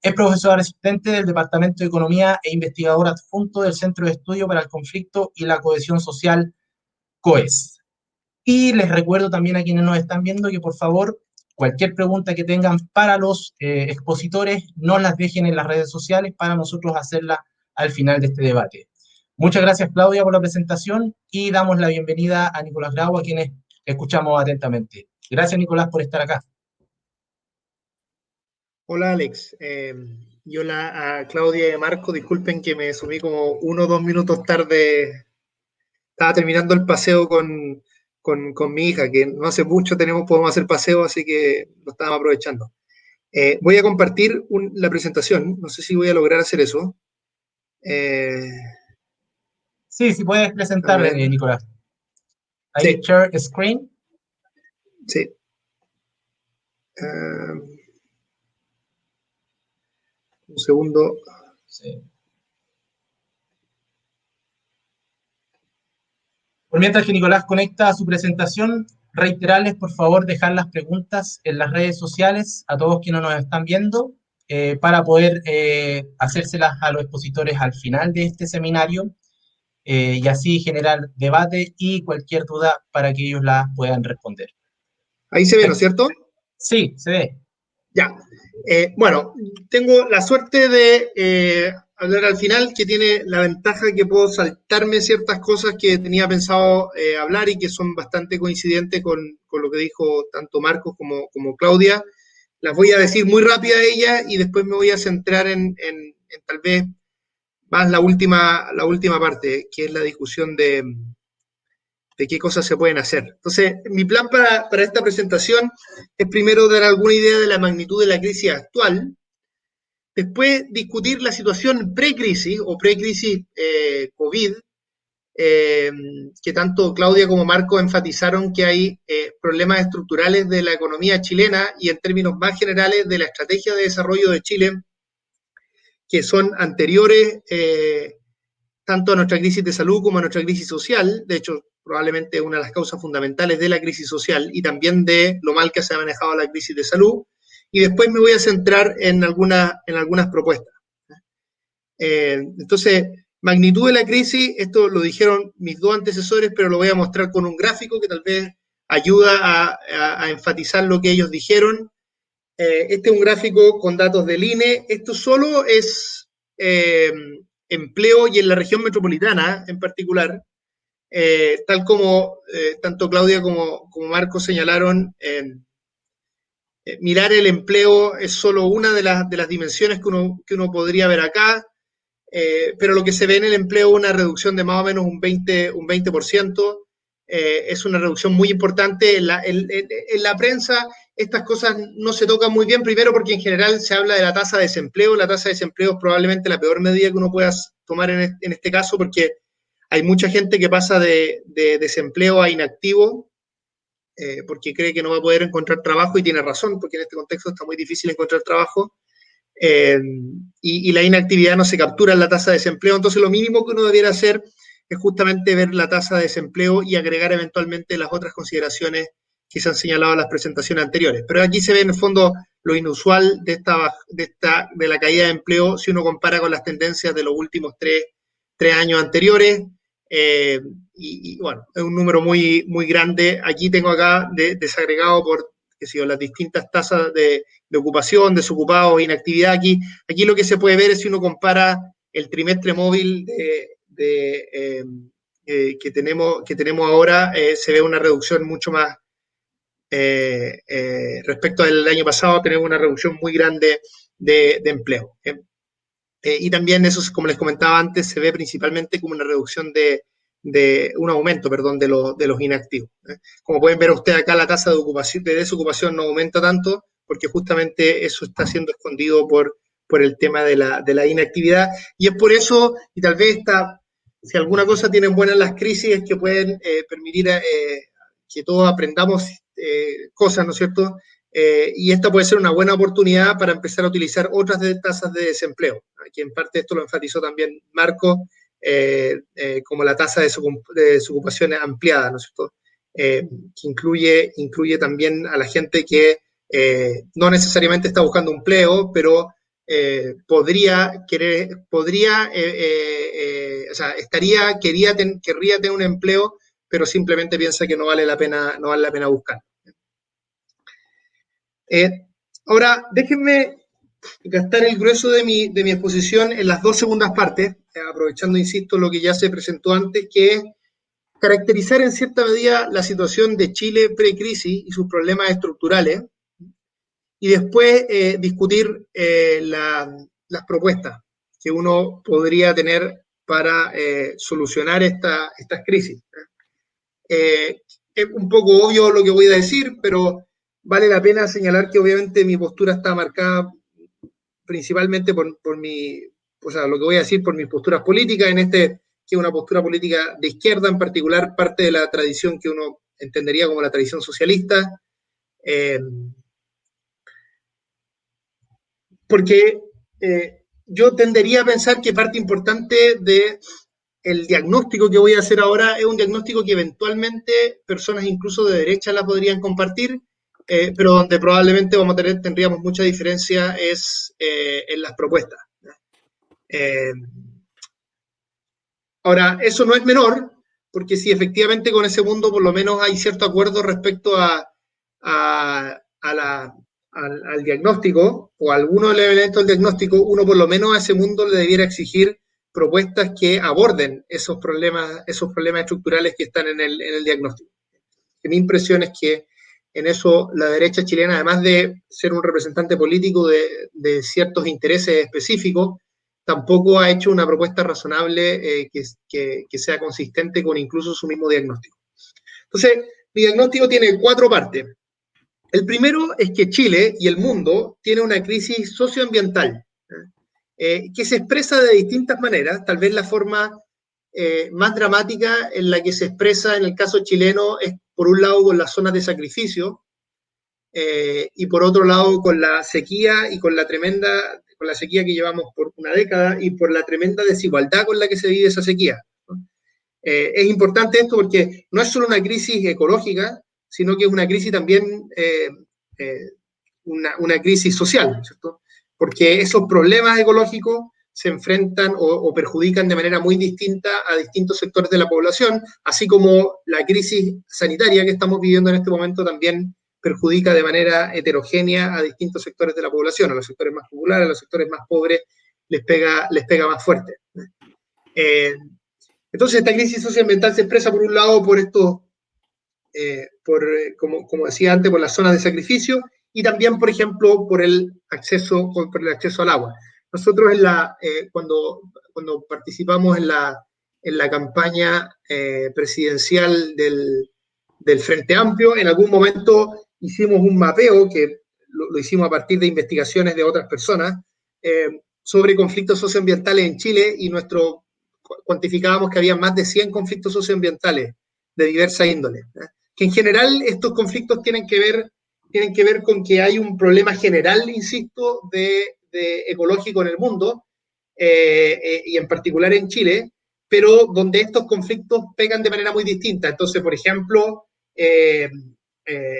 Es profesor asistente del Departamento de Economía e investigador adjunto del Centro de Estudio para el Conflicto y la Cohesión Social, COES. Y les recuerdo también a quienes nos están viendo que por favor, cualquier pregunta que tengan para los expositores, no las dejen en las redes sociales para nosotros hacerla al final de este debate. Muchas gracias, Claudia, por la presentación y damos la bienvenida a Nicolás Grau, a quienes escuchamos atentamente. Gracias, Nicolás, por estar acá. Hola, Alex. Y hola a Claudia y a Marco. Disculpen que me sumí como 1 o 2 minutos tarde. Estaba terminando el paseo con mi hija, que no hace mucho podemos hacer paseo, así que lo estábamos aprovechando. Voy a compartir la presentación. No sé si voy a lograr hacer eso. Sí, puedes presentar, Nicolás. Ahí, sí. Share screen. Sí. Un segundo. Sí. Por mientras que Nicolás conecta su presentación, reiterarles, por favor, dejar las preguntas en las redes sociales a todos quienes nos están viendo para poder hacérselas a los expositores al final de este seminario y así generar debate y cualquier duda para que ellos la puedan responder. Ahí se ve, ¿no es cierto? Sí, se ve. Ya. Bueno, tengo la suerte de hablar al final, que tiene la ventaja que puedo saltarme ciertas cosas que tenía pensado hablar y que son bastante coincidentes con lo que dijo tanto Marcos como Claudia. Las voy a decir muy rápida a ella y después me voy a centrar en tal vez más la última parte, que es la discusión de qué cosas se pueden hacer. Entonces, mi plan para esta presentación es primero dar alguna idea de la magnitud de la crisis actual, después discutir la situación pre-crisis o pre-crisis COVID, que tanto Claudia como Marco enfatizaron que hay problemas estructurales de la economía chilena y en términos más generales de la estrategia de desarrollo de Chile, que son anteriores tanto a nuestra crisis de salud como a nuestra crisis social. De hecho, probablemente una de las causas fundamentales de la crisis social y también de lo mal que se ha manejado la crisis de salud. Y después me voy a centrar en algunas propuestas. Entonces, magnitud de la crisis, esto lo dijeron mis dos antecesores, pero lo voy a mostrar con un gráfico que tal vez ayuda a enfatizar lo que ellos dijeron. Este es un gráfico con datos del INE. Esto solo es empleo y en la región metropolitana en particular, tal como tanto Claudia como Marco señalaron. Mirar el empleo es solo una de las dimensiones que uno podría ver acá, pero lo que se ve en el empleo es una reducción de más o menos un 20%. Es una reducción muy importante. En la prensa estas cosas no se tocan muy bien, primero porque en general se habla de la tasa de desempleo. La tasa de desempleo es probablemente la peor medida que uno pueda tomar en este caso, porque hay mucha gente que pasa de desempleo a inactivo, porque cree que no va a poder encontrar trabajo, y tiene razón, porque en este contexto está muy difícil encontrar trabajo, y la inactividad no se captura en la tasa de desempleo. Entonces lo mínimo que uno debiera hacer es justamente ver la tasa de desempleo y agregar eventualmente las otras consideraciones que se han señalado en las presentaciones anteriores. Pero aquí se ve en el fondo lo inusual de la caída de empleo si uno compara con las tendencias de los últimos tres años anteriores. Y bueno, es un número muy, muy grande. Aquí tengo acá desagregado por las distintas tasas de ocupación, desocupados, inactividad. Aquí lo que se puede ver es si uno compara el trimestre móvil que tenemos ahora, se ve una reducción mucho más respecto al año pasado. Tenemos una reducción muy grande de empleo. Y también eso, como les comentaba antes, se ve principalmente como una reducción un aumento, perdón, de los inactivos. Como pueden ver ustedes acá, la tasa de desocupación no aumenta tanto, porque justamente eso está siendo escondido por el tema de la inactividad. Y es por eso, y tal vez si alguna cosa tienen buenas las crisis, es que pueden permitir que todos aprendamos cosas, ¿no es cierto? Y esta puede ser una buena oportunidad para empezar a utilizar otras tasas de desempleo. Aquí en parte esto lo enfatizó también Marco, como la tasa de desocupación ampliada, ¿no es cierto? Que incluye también a la gente que no necesariamente está buscando empleo, pero querría tener un empleo, pero simplemente piensa que no vale la pena buscar. Ahora, déjenme gastar el grueso de mi exposición en las dos segundas partes, aprovechando, insisto, lo que ya se presentó antes, que es caracterizar en cierta medida la situación de Chile pre-crisis y sus problemas estructurales, y después discutir las propuestas que uno podría tener para solucionar estas crisis. Es un poco obvio lo que voy a decir, pero vale la pena señalar que obviamente mi postura está marcada principalmente por lo que voy a decir, por mis posturas políticas, que es una postura política de izquierda, en particular parte de la tradición que uno entendería como la tradición socialista, porque yo tendería a pensar que parte importante del diagnóstico que voy a hacer ahora es un diagnóstico que eventualmente personas incluso de derecha la podrían compartir, pero donde probablemente tendríamos mucha diferencia es en las propuestas. Ahora, eso no es menor, porque si efectivamente con ese mundo por lo menos hay cierto acuerdo respecto al diagnóstico, o a algunos elementos del diagnóstico, uno por lo menos a ese mundo le debiera exigir propuestas que aborden esos problemas estructurales que están en el diagnóstico. Mi impresión es que en eso la derecha chilena, además de ser un representante político de ciertos intereses específicos, tampoco ha hecho una propuesta razonable que sea consistente con incluso su mismo diagnóstico. Entonces, mi diagnóstico tiene 4 partes. El primero es que Chile y el mundo tiene una crisis socioambiental que se expresa de distintas maneras. Tal vez la forma más dramática, en la que se expresa en el caso chileno, es por un lado con las zonas de sacrificio, y por otro lado con la sequía y con la sequía que llevamos por una década y por la tremenda desigualdad con la que se vive esa sequía, ¿no? Es importante esto porque no es solo una crisis ecológica, sino que es una crisis también, una crisis social, ¿cierto? Porque esos problemas ecológicos se enfrentan o perjudican de manera muy distinta a distintos sectores de la población, así como la crisis sanitaria que estamos viviendo en este momento también perjudica de manera heterogénea a distintos sectores de la población, a los sectores más populares, a los sectores más pobres, les pega más fuerte. Entonces, esta crisis socioambiental se expresa, por un lado, por estos, como decía antes, por las zonas de sacrificio, y también, por ejemplo, por el acceso al agua. Nosotros cuando participamos en la campaña presidencial del Frente Amplio, en algún momento hicimos un mapeo, que lo hicimos a partir de investigaciones de otras personas, sobre conflictos socioambientales en Chile, y cuantificábamos que había más de 100 conflictos socioambientales de diversa índole, ¿eh? Que en general estos conflictos tienen que ver con que hay un problema general, insisto, de ecológico en el mundo, y en particular en Chile, pero donde estos conflictos pegan de manera muy distinta. Entonces, por ejemplo,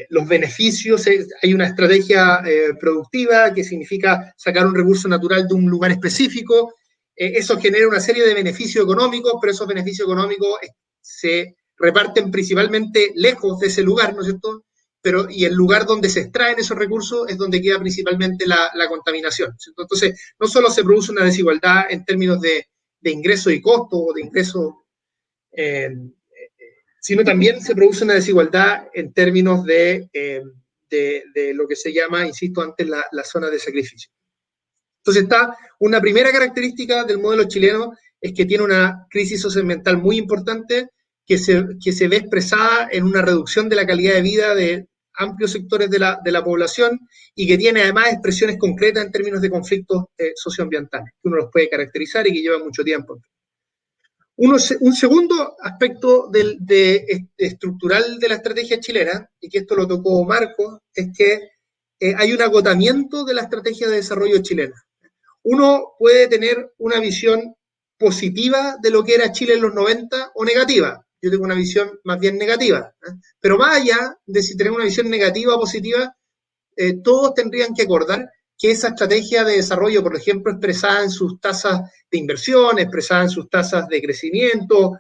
los beneficios, hay una estrategia productiva que significa sacar un recurso natural de un lugar específico, eso genera una serie de beneficios económicos, pero esos beneficios económicos se reparten principalmente lejos de ese lugar, ¿no es cierto? Y el lugar donde se extraen esos recursos es donde queda principalmente la contaminación, ¿cierto? Entonces, no solo se produce una desigualdad en términos de ingreso y costo, o de ingreso, sino también se produce una desigualdad en términos de lo que se llama, insisto antes, la zona de sacrificio. Entonces, una primera característica del modelo chileno es que tiene una crisis socioambiental muy importante, que se ve expresada en una reducción de la calidad de vida de amplios sectores de la población, y que tiene además expresiones concretas en términos de conflictos socioambientales, que uno los puede caracterizar y que llevan mucho tiempo. Un segundo aspecto estructural de la estrategia chilena, y que esto lo tocó Marco, es que hay un agotamiento de la estrategia de desarrollo chilena. Uno puede tener una visión positiva de lo que era Chile en los 90 o negativa. Yo tengo una visión más bien negativa, ¿eh? Pero más allá de si tenemos una visión negativa o positiva, todos tendrían que acordar que esa estrategia de desarrollo, por ejemplo, expresada en sus tasas de inversión, expresada en sus tasas de crecimiento,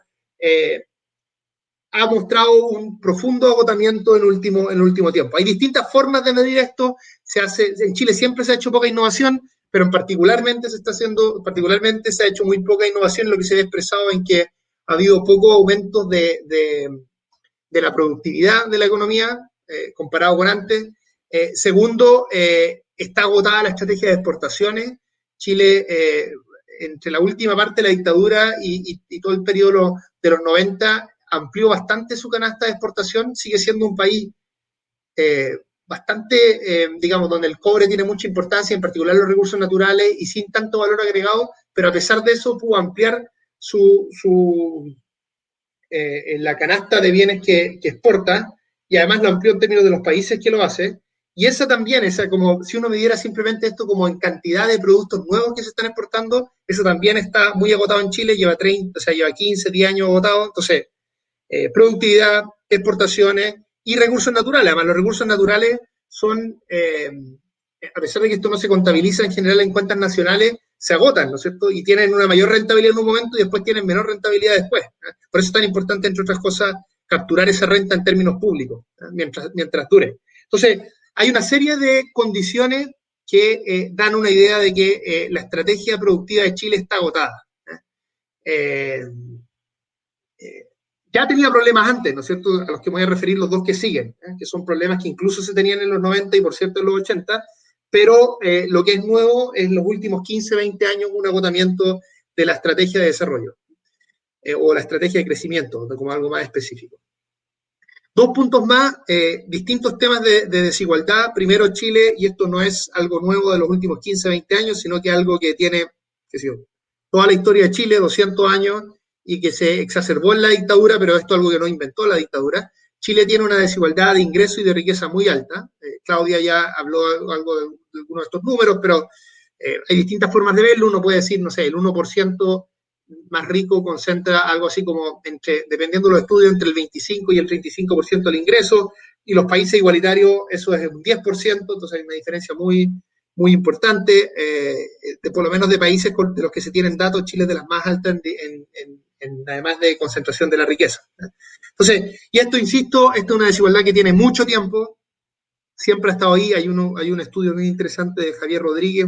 ha mostrado un profundo agotamiento en el último tiempo. Hay distintas formas de medir esto. En Chile siempre se ha hecho poca innovación, pero particularmente se ha hecho muy poca innovación, lo que se ha expresado en que ha habido pocos aumentos de la productividad de la economía, comparado con antes. Segundo, está agotada la estrategia de exportaciones. Chile, entre la última parte de la dictadura y todo el periodo de los 90, amplió bastante su canasta de exportación. Sigue siendo un país bastante, digamos, donde el cobre tiene mucha importancia, en particular los recursos naturales, y sin tanto valor agregado, pero a pesar de eso pudo ampliar la canasta de bienes que exporta, y además lo amplió en términos de los países que lo hace. Y esa también, como si uno midiera simplemente esto como en cantidad de productos nuevos que se están exportando, eso también está muy agotado en Chile, lleva 15, 10 años agotado. Entonces, productividad, exportaciones y recursos naturales. Además, los recursos naturales son, a pesar de que esto no se contabiliza en general en cuentas nacionales, se agotan, ¿no es cierto? Y tienen una mayor rentabilidad en un momento y después tienen menor rentabilidad después, ¿eh? Por eso es tan importante, entre otras cosas, capturar esa renta en términos públicos, ¿eh? mientras dure. Entonces, hay una serie de condiciones que dan una idea de que la estrategia productiva de Chile está agotada. Ya tenía problemas antes, ¿no es cierto?, a los que me voy a referir los dos que siguen, que son problemas que incluso se tenían en los 90 y, por cierto, en los 80, pero lo que es nuevo es en los últimos 15, 20 años un agotamiento de la estrategia de desarrollo, o la estrategia de crecimiento, como algo más específico. Dos puntos más, distintos temas de desigualdad. Primero, Chile, y esto no es algo nuevo de los últimos 15, 20 años, sino que algo que tiene, qué sé yo, toda la historia de Chile, 200 años, y que se exacerbó en la dictadura, pero esto es algo que no inventó la dictadura. Chile tiene una desigualdad de ingreso y de riqueza muy alta. Claudia ya habló algo de algunos de estos números, pero hay distintas formas de verlo. Uno puede decir, no sé, el 1% más rico concentra algo así como, dependiendo de los estudios, entre el 25 y el 35% del ingreso, y los países igualitarios eso es un 10%, entonces hay una diferencia muy, muy importante, por lo menos de países de los que se tienen datos. Chile es de las más altas además de concentración de la riqueza. Entonces, y esto, insisto, esto es una desigualdad que tiene mucho tiempo, siempre ha estado ahí. Hay un estudio muy interesante de Javier Rodríguez,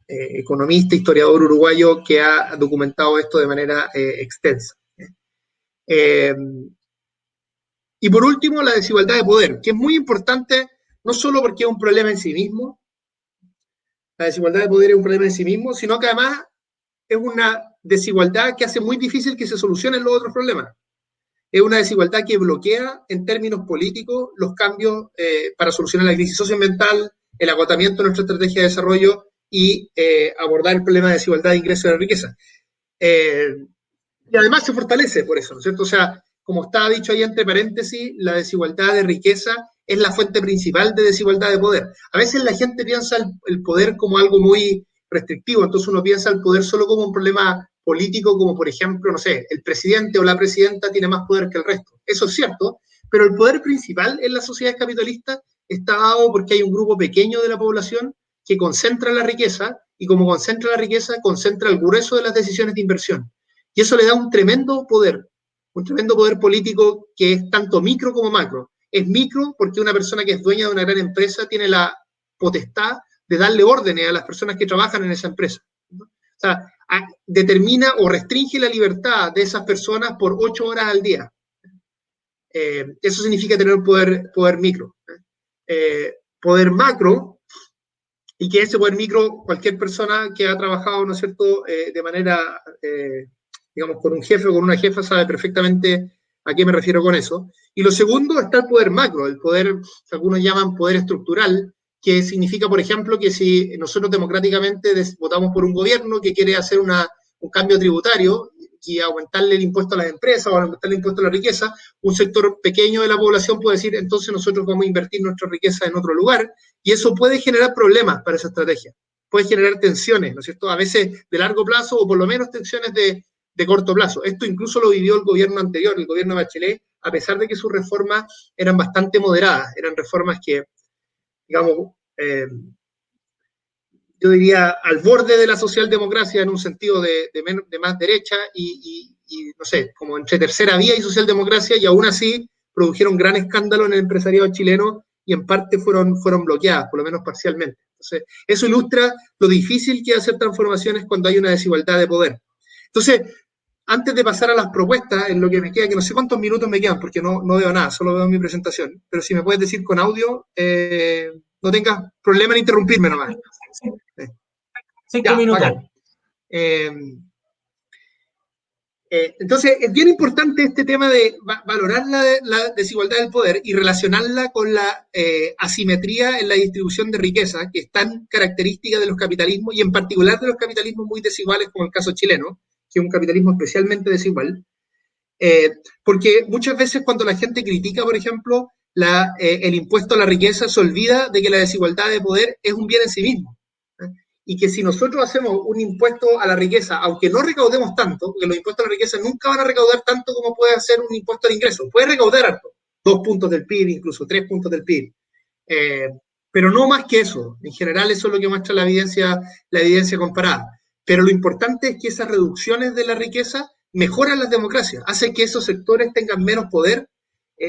economista, historiador uruguayo, que ha documentado esto de manera extensa. Y por último, la desigualdad de poder, que es muy importante, no solo porque es un problema en sí mismo, la desigualdad de poder es un problema en sí mismo, sino que además es una desigualdad que hace muy difícil que se solucionen los otros problemas. Es una desigualdad que bloquea en términos políticos los cambios para solucionar la crisis socioambiental, el agotamiento de nuestra estrategia de desarrollo y abordar el problema de desigualdad de ingresos y de riqueza. Y además se fortalece por eso, ¿no es cierto? O sea, como está dicho ahí entre paréntesis, la desigualdad de riqueza es la fuente principal de desigualdad de poder. A veces la gente piensa el poder como algo muy restrictivo, entonces uno piensa el poder solo como un problema político, como por ejemplo, no sé, el presidente o la presidenta tiene más poder que el resto. Eso es cierto, pero el poder principal en las sociedades capitalistas está dado porque hay un grupo pequeño de la población que concentra la riqueza, y como concentra la riqueza, concentra el grueso de las decisiones de inversión. Y eso le da un tremendo poder político que es tanto micro como macro. Es micro porque una persona que es dueña de una gran empresa tiene la potestad de darle órdenes a las personas que trabajan en esa empresa, ¿no? O sea, determina o restringe la libertad de esas personas por 8 horas al día. Eso significa tener un poder micro. Poder macro, y que ese poder micro, cualquier persona que ha trabajado, ¿no es cierto?, de manera, digamos, con un jefe o con una jefa sabe perfectamente a qué me refiero con eso. Y lo segundo está el poder macro, el poder que algunos llaman poder estructural, que significa, por ejemplo, que si nosotros democráticamente votamos por un gobierno que quiere hacer un cambio tributario y aumentarle el impuesto a las empresas o aumentarle el impuesto a la riqueza, un sector pequeño de la población puede decir, entonces nosotros vamos a invertir nuestra riqueza en otro lugar, y eso puede generar problemas para esa estrategia, puede generar tensiones, ¿no es cierto?, a veces de largo plazo o por lo menos tensiones de corto plazo. Esto incluso lo vivió el gobierno anterior, el gobierno de Bachelet, a pesar de que sus reformas eran bastante moderadas, eran reformas que, digamos, yo diría al borde de la socialdemocracia en un sentido de más derecha y, no sé, como entre tercera vía y socialdemocracia, y aún así produjeron gran escándalo en el empresariado chileno y en parte fueron bloqueadas, por lo menos parcialmente. Entonces, eso ilustra lo difícil que es hacer transformaciones cuando hay una desigualdad de poder. Entonces, antes de pasar a las propuestas, en lo que me queda, que no sé cuántos minutos me quedan, porque no veo nada, solo veo mi presentación, pero si me puedes decir con audio, no tengas problema en interrumpirme nomás. 5 minutos. Entonces, es bien importante este tema de valorar la desigualdad del poder y relacionarla con la asimetría en la distribución de riqueza, que es tan característica de los capitalismos, y en particular de los capitalismos muy desiguales, como el caso chileno, que es un capitalismo especialmente desigual, porque muchas veces cuando la gente critica, por ejemplo, el impuesto a la riqueza, se olvida de que la desigualdad de poder es un bien en sí mismo, y que si nosotros hacemos un impuesto a la riqueza, aunque no recaudemos tanto, porque los impuestos a la riqueza nunca van a recaudar tanto como puede hacer un impuesto al ingreso, puede recaudar harto, 2 puntos del PIB, incluso 3 puntos del PIB, pero no más que eso. En general eso es lo que muestra la evidencia comparada. Pero lo importante es que esas reducciones de la riqueza mejoran las democracias, hacen que esos sectores tengan menos poder,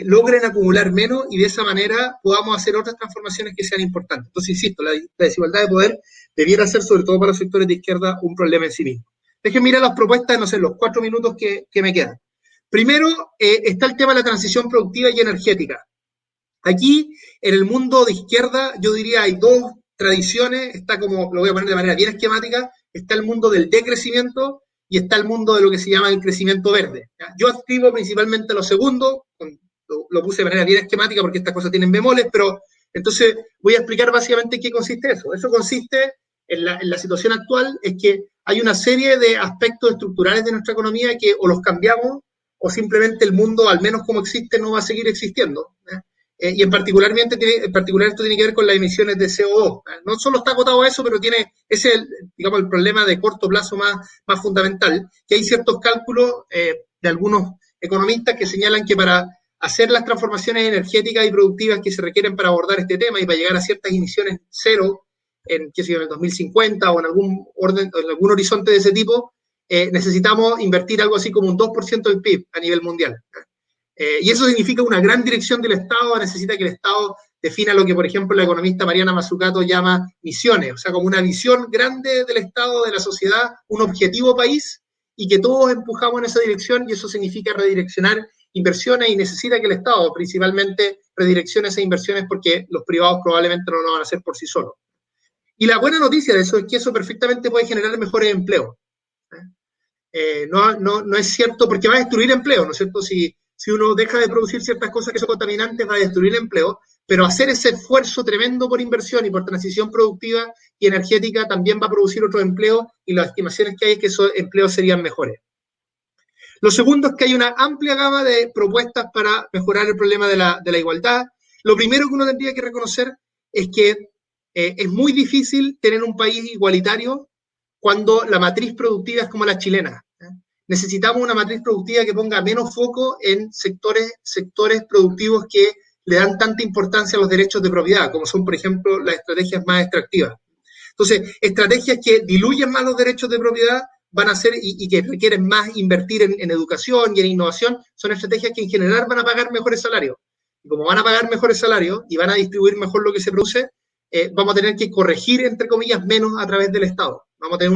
logren acumular menos, y de esa manera podamos hacer otras transformaciones que sean importantes. Entonces, insisto, la desigualdad de poder debiera ser, sobre todo para los sectores de izquierda, un problema en sí mismo. Déjenme mirar las propuestas, no sé, los 4 minutos que me quedan. Primero, está el tema de la transición productiva y energética. Aquí, en el mundo de izquierda, yo diría hay 2 tradiciones, está como, lo voy a poner de manera bien esquemática, está el mundo del decrecimiento y está el mundo de lo que se llama el crecimiento verde. Yo adscribo principalmente a lo segundo, lo puse de manera bien esquemática porque estas cosas tienen bemoles, pero entonces voy a explicar básicamente qué consiste eso. Eso consiste en la situación actual es que hay una serie de aspectos estructurales de nuestra economía que o los cambiamos o simplemente el mundo, al menos como existe, no va a seguir existiendo. Y en particular esto tiene que ver con las emisiones de CO2. No solo está acotado a eso, pero ese es digamos, el problema de corto plazo más fundamental, que hay ciertos cálculos de algunos economistas que señalan que para hacer las transformaciones energéticas y productivas que se requieren para abordar este tema y para llegar a ciertas emisiones cero en el 2050 o en algún horizonte de ese tipo, necesitamos invertir algo así como un 2% del PIB a nivel mundial. Y eso significa una gran dirección del Estado, necesita que el Estado defina lo que, por ejemplo, la economista Mariana Mazzucato llama misiones, o sea, como una visión grande del Estado, de la sociedad, un objetivo país, y que todos empujamos en esa dirección, y eso significa redireccionar inversiones, y necesita que el Estado principalmente redireccione esas inversiones porque los privados probablemente no lo van a hacer por sí solos. Y la buena noticia de eso es que eso perfectamente puede generar mejores empleos. No es cierto, porque va a destruir empleo, ¿no es cierto? Si uno deja de producir ciertas cosas que son contaminantes, va a destruir empleo, pero hacer ese esfuerzo tremendo por inversión y por transición productiva y energética también va a producir otro empleo, y las estimaciones que hay es que esos empleos serían mejores. Lo segundo es que hay una amplia gama de propuestas para mejorar el problema de la igualdad. Lo primero que uno tendría que reconocer es que es muy difícil tener un país igualitario cuando la matriz productiva es como la chilena. Necesitamos una matriz productiva que ponga menos foco en sectores productivos que le dan tanta importancia a los derechos de propiedad, como son, por ejemplo, las estrategias más extractivas. Entonces, estrategias que diluyen más los derechos de propiedad van a ser, y que requieren más invertir en educación y en innovación, son estrategias que en general van a pagar mejores salarios. Y como van a pagar mejores salarios y van a distribuir mejor lo que se produce, vamos a tener que corregir, entre comillas, menos a través del Estado. Vamos a tener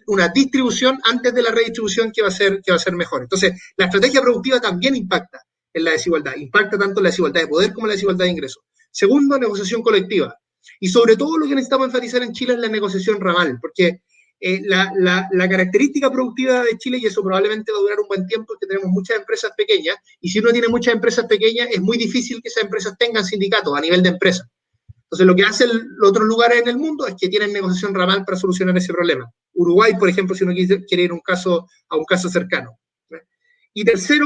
una distribución antes de la redistribución que va a ser mejor. Entonces, la estrategia productiva también impacta en la desigualdad, impacta tanto en la desigualdad de poder como en la desigualdad de ingresos. Segundo, negociación colectiva. Y sobre todo lo que necesitamos enfatizar en Chile es la negociación ramal, porque la característica productiva de Chile, y eso probablemente va a durar un buen tiempo, es que tenemos muchas empresas pequeñas, y si uno tiene muchas empresas pequeñas, es muy difícil que esas empresas tengan sindicatos a nivel de empresa. Entonces, lo que hacen los otros lugares en el mundo es que tienen negociación ramal para solucionar ese problema. Uruguay, por ejemplo, si uno quiere ir a un caso cercano. Y tercero,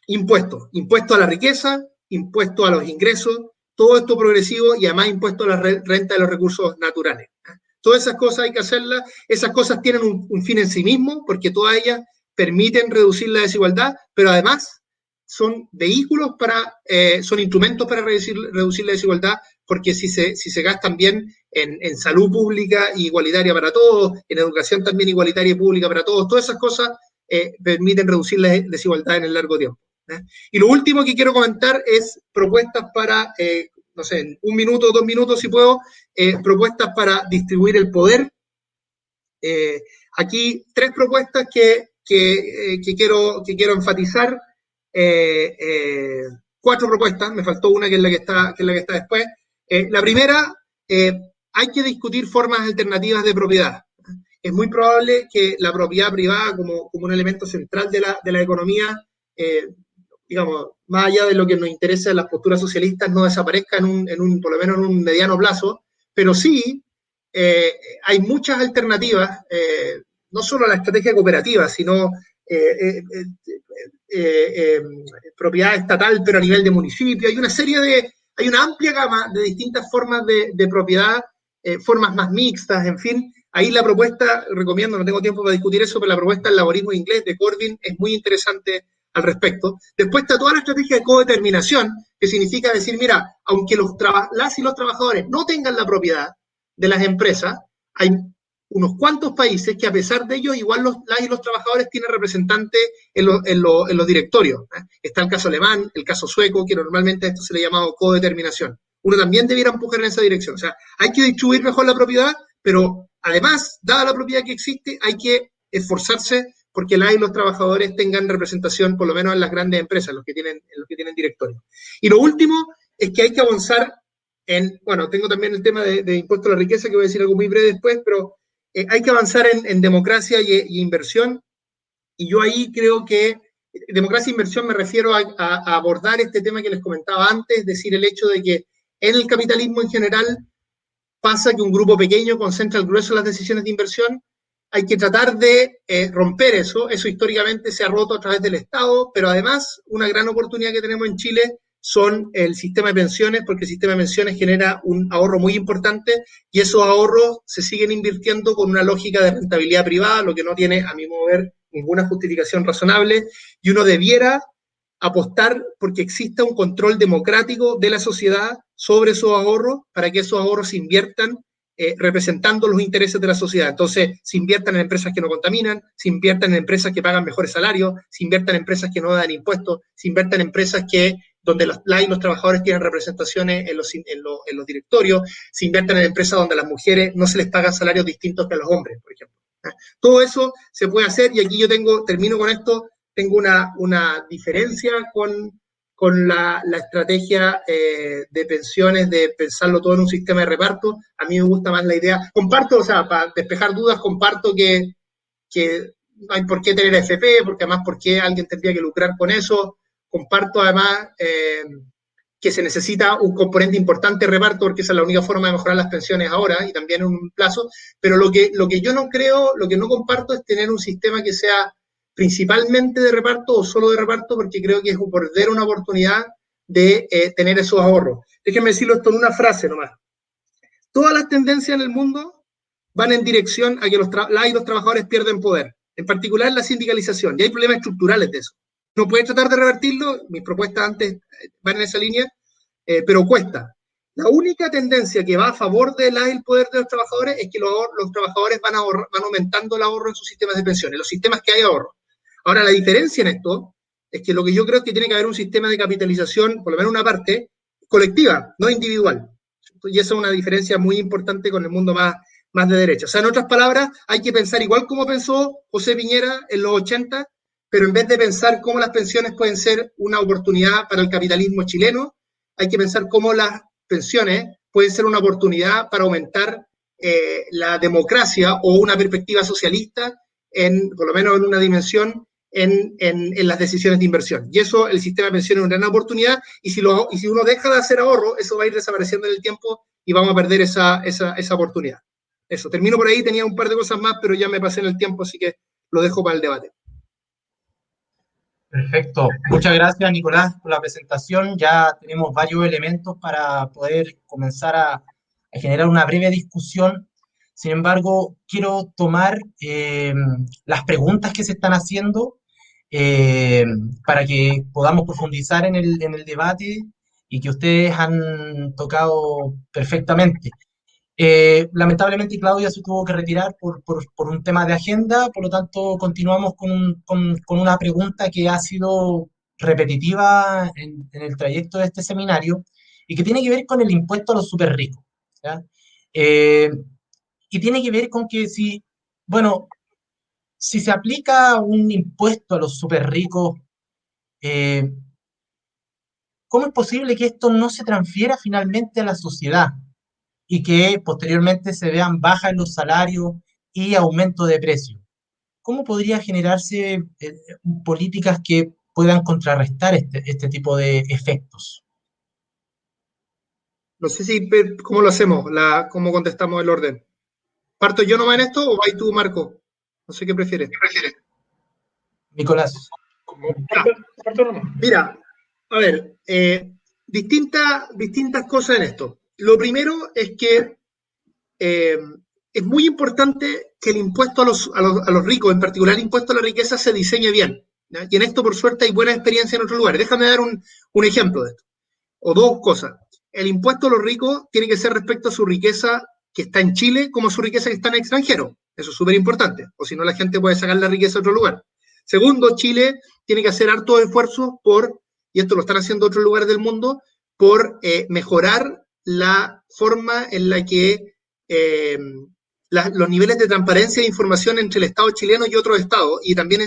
impuestos. Impuestos a la riqueza, impuestos a los ingresos, todo esto progresivo, y además impuestos a la renta de los recursos naturales. Todas esas cosas hay que hacerlas. Esas cosas tienen un fin en sí mismo, porque todas ellas permiten reducir la desigualdad, pero además son vehículos son instrumentos para reducir la desigualdad, porque si se gastan bien en salud pública igualitaria para todos, en educación también igualitaria y pública para todos, todas esas cosas permiten reducir la desigualdad en el largo tiempo. Y lo último que quiero comentar es propuestas para, no sé, en 1 minuto o 2 minutos si puedo, propuestas para distribuir el poder. Aquí 3 propuestas que quiero enfatizar. 4 propuestas, me faltó una que es la que está después. La primera, hay que discutir formas alternativas de propiedad. Es muy probable que la propiedad privada como un elemento central de la economía, digamos, más allá de lo que nos interesa en las posturas socialistas, no desaparezca por lo menos en un mediano plazo, pero sí hay muchas alternativas, no solo a la estrategia cooperativa, sino propiedad estatal, pero a nivel de municipio. Hay una amplia gama de distintas formas de propiedad, formas más mixtas, en fin. Ahí la propuesta, recomiendo, no tengo tiempo para discutir eso, pero la propuesta del laborismo inglés de Corbyn es muy interesante al respecto. Después está toda la estrategia de codeterminación, que significa decir, mira, aunque las y los trabajadores no tengan la propiedad de las empresas, hay unos cuantos países que a pesar de ello, igual las y los trabajadores tienen representantes en los directorios. Está el caso alemán, el caso sueco, que normalmente a esto se le ha llamado codeterminación. Uno también debiera empujar en esa dirección. O sea, hay que distribuir mejor la propiedad, pero además, dada la propiedad que existe, hay que esforzarse porque las y los trabajadores tengan representación, por lo menos en las grandes empresas, los que tienen directorio. Y lo último es que hay que avanzar bueno, tengo también el tema de impuesto a la riqueza, que voy a decir algo muy breve después, pero hay que avanzar en democracia y inversión, y yo ahí creo que democracia e inversión me refiero a abordar este tema que les comentaba antes, es decir, el hecho de que en el capitalismo en general, pasa que un grupo pequeño concentra el grueso de las decisiones de inversión. Hay que tratar de romper eso. Eso históricamente se ha roto a través del Estado, pero además una gran oportunidad que tenemos en Chile son el sistema de pensiones, porque el sistema de pensiones genera un ahorro muy importante y esos ahorros se siguen invirtiendo con una lógica de rentabilidad privada, lo que no tiene, a mi modo de ver, ninguna justificación razonable, y uno debiera apostar porque exista un control democrático de la sociedad sobre esos ahorros para que esos ahorros se inviertan representando los intereses de la sociedad. Entonces, se inviertan en empresas que no contaminan, se inviertan en empresas que pagan mejores salarios, se inviertan en empresas que no dan impuestos, se inviertan en empresas que donde los trabajadores tienen representaciones en los directorios, se inviertan en empresas donde a las mujeres no se les pagan salarios distintos que a los hombres, por ejemplo. Todo eso se puede hacer y aquí yo termino con esto, tengo una diferencia con la estrategia de pensiones, de pensarlo todo en un sistema de reparto. A mí me gusta más la idea. Comparto, o sea, para despejar dudas, comparto que no hay por qué tener AFP, porque además, ¿por qué alguien tendría que lucrar con eso? Comparto además que se necesita un componente importante de reparto, porque esa es la única forma de mejorar las pensiones ahora y también en un plazo. Pero lo que yo no creo, lo que no comparto es tener un sistema que sea principalmente de reparto o solo de reparto, porque creo que es perder una oportunidad de tener esos ahorros. Déjenme decirlo esto en una frase nomás. Todas las tendencias en el mundo van en dirección a que los trabajadores pierden poder, en particular la sindicalización, y hay problemas estructurales de eso. No puede tratar de revertirlo, mis propuestas antes van en esa línea, pero cuesta. La única tendencia que va a favor del poder de los trabajadores es que los trabajadores van aumentando el ahorro en sus sistemas de pensiones, los sistemas que hay ahorro. Ahora, la diferencia en esto es que lo que yo creo es que tiene que haber un sistema de capitalización, por lo menos una parte, colectiva, no individual. Y esa es una diferencia muy importante con el mundo más de derecha. O sea, en otras palabras, hay que pensar igual como pensó José Piñera en los 80, pero en vez de pensar cómo las pensiones pueden ser una oportunidad para el capitalismo chileno, hay que pensar cómo las pensiones pueden ser una oportunidad para aumentar la democracia o una perspectiva socialista, por lo menos en una dimensión, en las decisiones de inversión. Y eso, el sistema de pensiones es una gran oportunidad, y si uno deja de hacer ahorro, eso va a ir desapareciendo en el tiempo y vamos a perder esa oportunidad. Eso, termino por ahí, tenía un par de cosas más, pero ya me pasé en el tiempo, así que lo dejo para el debate. Perfecto. Muchas gracias, Nicolás, por la presentación. Ya tenemos varios elementos para poder comenzar a generar una breve discusión. Sin embargo, quiero tomar las preguntas que se están haciendo para que podamos profundizar en el debate y que ustedes han tocado perfectamente. Lamentablemente Claudia se tuvo que retirar por un tema de agenda, por lo tanto continuamos con una pregunta que ha sido repetitiva en el trayecto de este seminario y que tiene que ver con el impuesto a los súper ricos. Y tiene que ver con que bueno, si se aplica un impuesto a los súper ricos, ¿cómo es posible que esto no se transfiera finalmente a la sociedad y que posteriormente se vean bajas en los salarios y aumento de precios? ¿Cómo podría generarse políticas que puedan contrarrestar este tipo de efectos? No sé cómo lo hacemos, cómo contestamos el orden. ¿Parto yo nomás en esto o vas tú, Marco? No sé qué prefieres. Nicolás. Mira, a ver, distintas cosas en esto. Lo primero es que es muy importante que el impuesto a los ricos, en particular el impuesto a la riqueza, se diseñe bien, ¿ya? Y en esto, por suerte, hay buena experiencia en otros lugares. Déjame dar un ejemplo de esto, o dos cosas. El impuesto a los ricos tiene que ser respecto a su riqueza que está en Chile como a su riqueza que está en el extranjero. Eso es súper importante, o si no la gente puede sacar la riqueza a otro lugar. Segundo, Chile tiene que hacer hartos esfuerzos y esto lo están haciendo otros lugares del mundo, por mejorar la forma en la que los niveles de transparencia e información entre el Estado chileno y otros estados, y también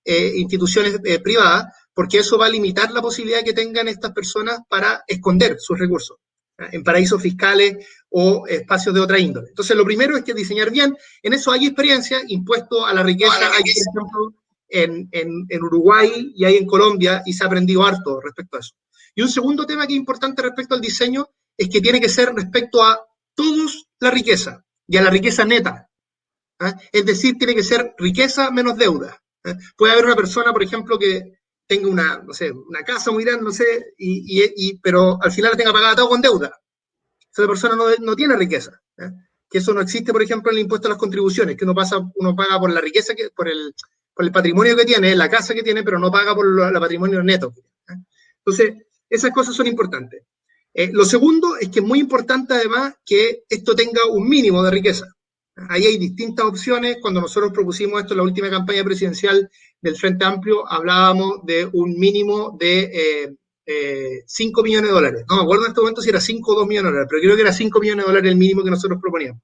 instituciones privadas, porque eso va a limitar la posibilidad que tengan estas personas para esconder sus recursos en paraísos fiscales o espacios de otra índole. Entonces, lo primero es que diseñar bien. En eso hay experiencia, impuesto a la riqueza, hay, por ejemplo, en Uruguay y hay en Colombia, y se ha aprendido harto respecto a eso. Y un segundo tema que es importante respecto al diseño es que tiene que ser respecto a todos la riqueza, y a la riqueza neta. Es decir, tiene que ser riqueza menos deuda. Puede haber una persona, por ejemplo, que tenga una, no sé, una casa muy grande, no sé, pero al final la tenga pagada todo con deuda. Esa persona no tiene riqueza. Que eso no existe, por ejemplo, en el impuesto a las contribuciones, que uno paga por la riqueza, por el patrimonio que tiene, la casa que tiene, pero no paga por el patrimonio neto. Entonces, esas cosas son importantes. Lo segundo es que es muy importante, además, que esto tenga un mínimo de riqueza. Ahí hay distintas opciones. Cuando nosotros propusimos esto en la última campaña presidencial del Frente Amplio, hablábamos de un mínimo de 5 millones de dólares. No me acuerdo en este momento si era 5 o 2 millones de dólares, pero creo que era 5 millones de dólares el mínimo que nosotros proponíamos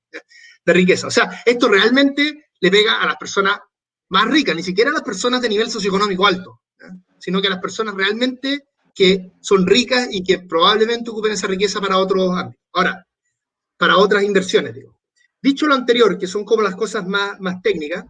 de riqueza. O sea, esto realmente le pega a las personas más ricas, ni siquiera a las personas de nivel socioeconómico alto, sino que a las personas realmente que son ricas y que probablemente ocupen esa riqueza para otros ámbitos. Ahora, para otras inversiones, digo. Dicho lo anterior, que son como las cosas más técnicas,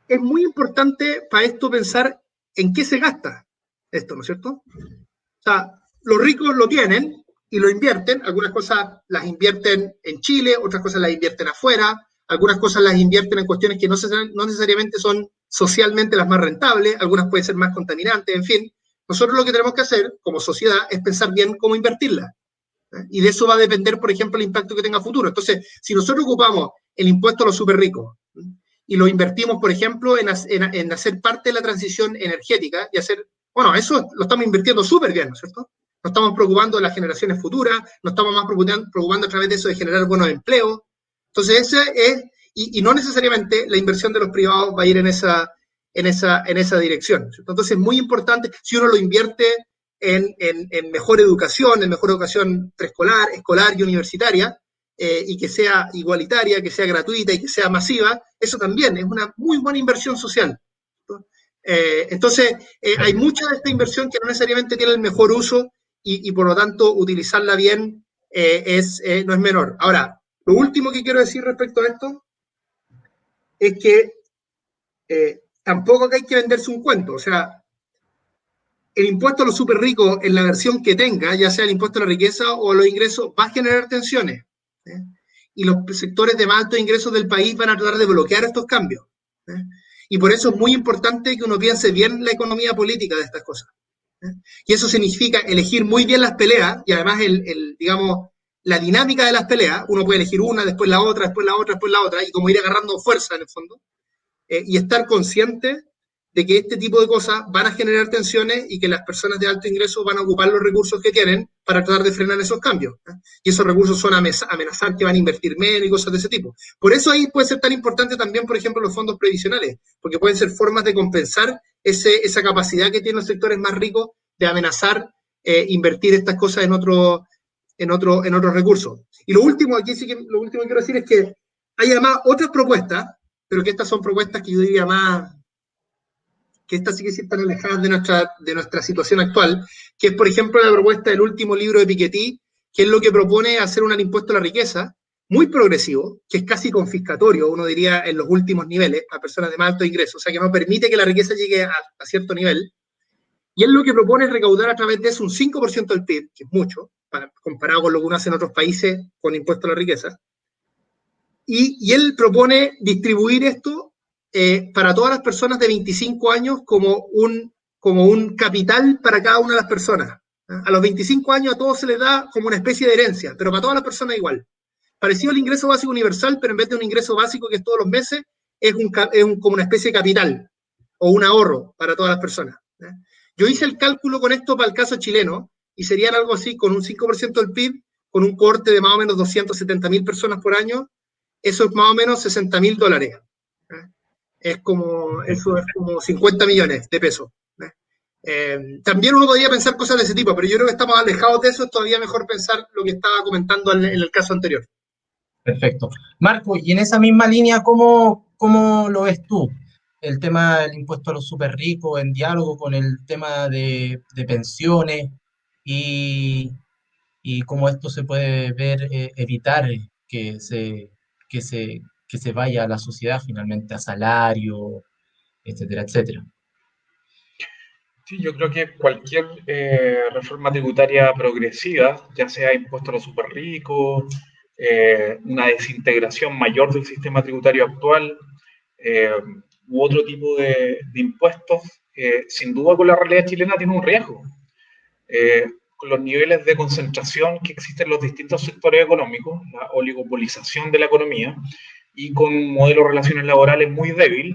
es muy importante para esto pensar en qué se gasta esto, ¿no es cierto? O sea, los ricos lo tienen y lo invierten, algunas cosas las invierten en Chile, otras cosas las invierten afuera, algunas cosas las invierten en cuestiones que no necesariamente son socialmente las más rentables, algunas pueden ser más contaminantes, en fin. Nosotros lo que tenemos que hacer como sociedad es pensar bien cómo invertirla. Y de eso va a depender, por ejemplo, el impacto que tenga futuro. Entonces, si nosotros ocupamos el impuesto a los súper ricos y lo invertimos, por ejemplo, en hacer parte de la transición energética y hacer, bueno, eso lo estamos invirtiendo súper bien, ¿no es cierto? Nos estamos preocupando de las generaciones futuras, nos estamos más preocupando a través de eso de generar buenos empleos. Entonces, ese es, y no necesariamente la inversión de los privados va a ir en esa dirección, ¿no es cierto? Entonces, es muy importante, si uno lo invierte en mejor educación preescolar, escolar y universitaria, y que sea igualitaria, que sea gratuita y que sea masiva, eso también es una muy buena inversión social. Entonces, hay mucha de esta inversión que no necesariamente tiene el mejor uso y por lo tanto utilizarla bien no es menor. Ahora, lo último que quiero decir respecto a esto es que tampoco hay que venderse un cuento. O sea, el impuesto a los súper ricos en la versión que tenga, ya sea el impuesto a la riqueza o a los ingresos, va a generar tensiones. Y los sectores de más altos ingresos del país van a tratar de bloquear estos cambios. Y por eso es muy importante que uno piense bien la economía política de estas cosas. Y eso significa elegir muy bien las peleas y además, digamos, la dinámica de las peleas. Uno puede elegir una, después la otra, después la otra, después la otra, y como ir agarrando fuerza en el fondo. Y estar consciente de que este tipo de cosas van a generar tensiones y que las personas de alto ingreso van a ocupar los recursos que tienen para tratar de frenar esos cambios. Y esos recursos son amenazar que van a invertir menos y cosas de ese tipo. Por eso ahí puede ser tan importante también, por ejemplo, los fondos previsionales, porque pueden ser formas de compensar esa capacidad que tienen los sectores más ricos de amenazar invertir estas cosas en otros recursos. Y lo último, aquí sí que lo último que quiero decir es que hay además otras propuestas, pero que estas son propuestas que yo diría más, que estas sí que sí están alejadas de nuestra situación actual, que es, por ejemplo, la propuesta del último libro de Piketty, que es lo que propone hacer un impuesto a la riqueza, muy progresivo, que es casi confiscatorio, uno diría, en los últimos niveles, a personas de más alto ingreso, o sea, que no permite que la riqueza llegue a cierto nivel, y él lo que propone es recaudar a través de eso un 5% del PIB, que es mucho, comparado con lo que uno hace en otros países con impuesto a la riqueza, y él propone distribuir esto para todas las personas de 25 años como un capital para cada una de las personas. A los 25 años a todos se les da como una especie de herencia, pero para todas las personas igual. Parecido al ingreso básico universal, pero en vez de un ingreso básico que es todos los meses, es como una especie de capital o un ahorro para todas las personas. Yo hice el cálculo con esto para el caso chileno y serían algo así, con un 5% del PIB, con un corte de más o menos 270.000 personas por año, eso es más o menos $60.000. Eso es como 50 millones de pesos. También uno podría pensar cosas de ese tipo, pero yo creo que estamos alejados de eso, es todavía mejor pensar lo que estaba comentando en el caso anterior. Perfecto. Marco, y en esa misma línea, ¿cómo lo ves tú? El tema del impuesto a los súper ricos en diálogo con el tema de pensiones y, y cómo esto se puede ver, evitar que se vaya a la sociedad finalmente a salario, etcétera, etcétera. Sí, yo creo que cualquier reforma tributaria progresiva, ya sea impuesto a los súper ricos, una desintegración mayor del sistema tributario actual, u otro tipo de impuestos, sin duda con la realidad chilena tiene un riesgo. Con los niveles de concentración que existen en los distintos sectores económicos, la oligopolización de la economía, y con un modelo de relaciones laborales muy débil,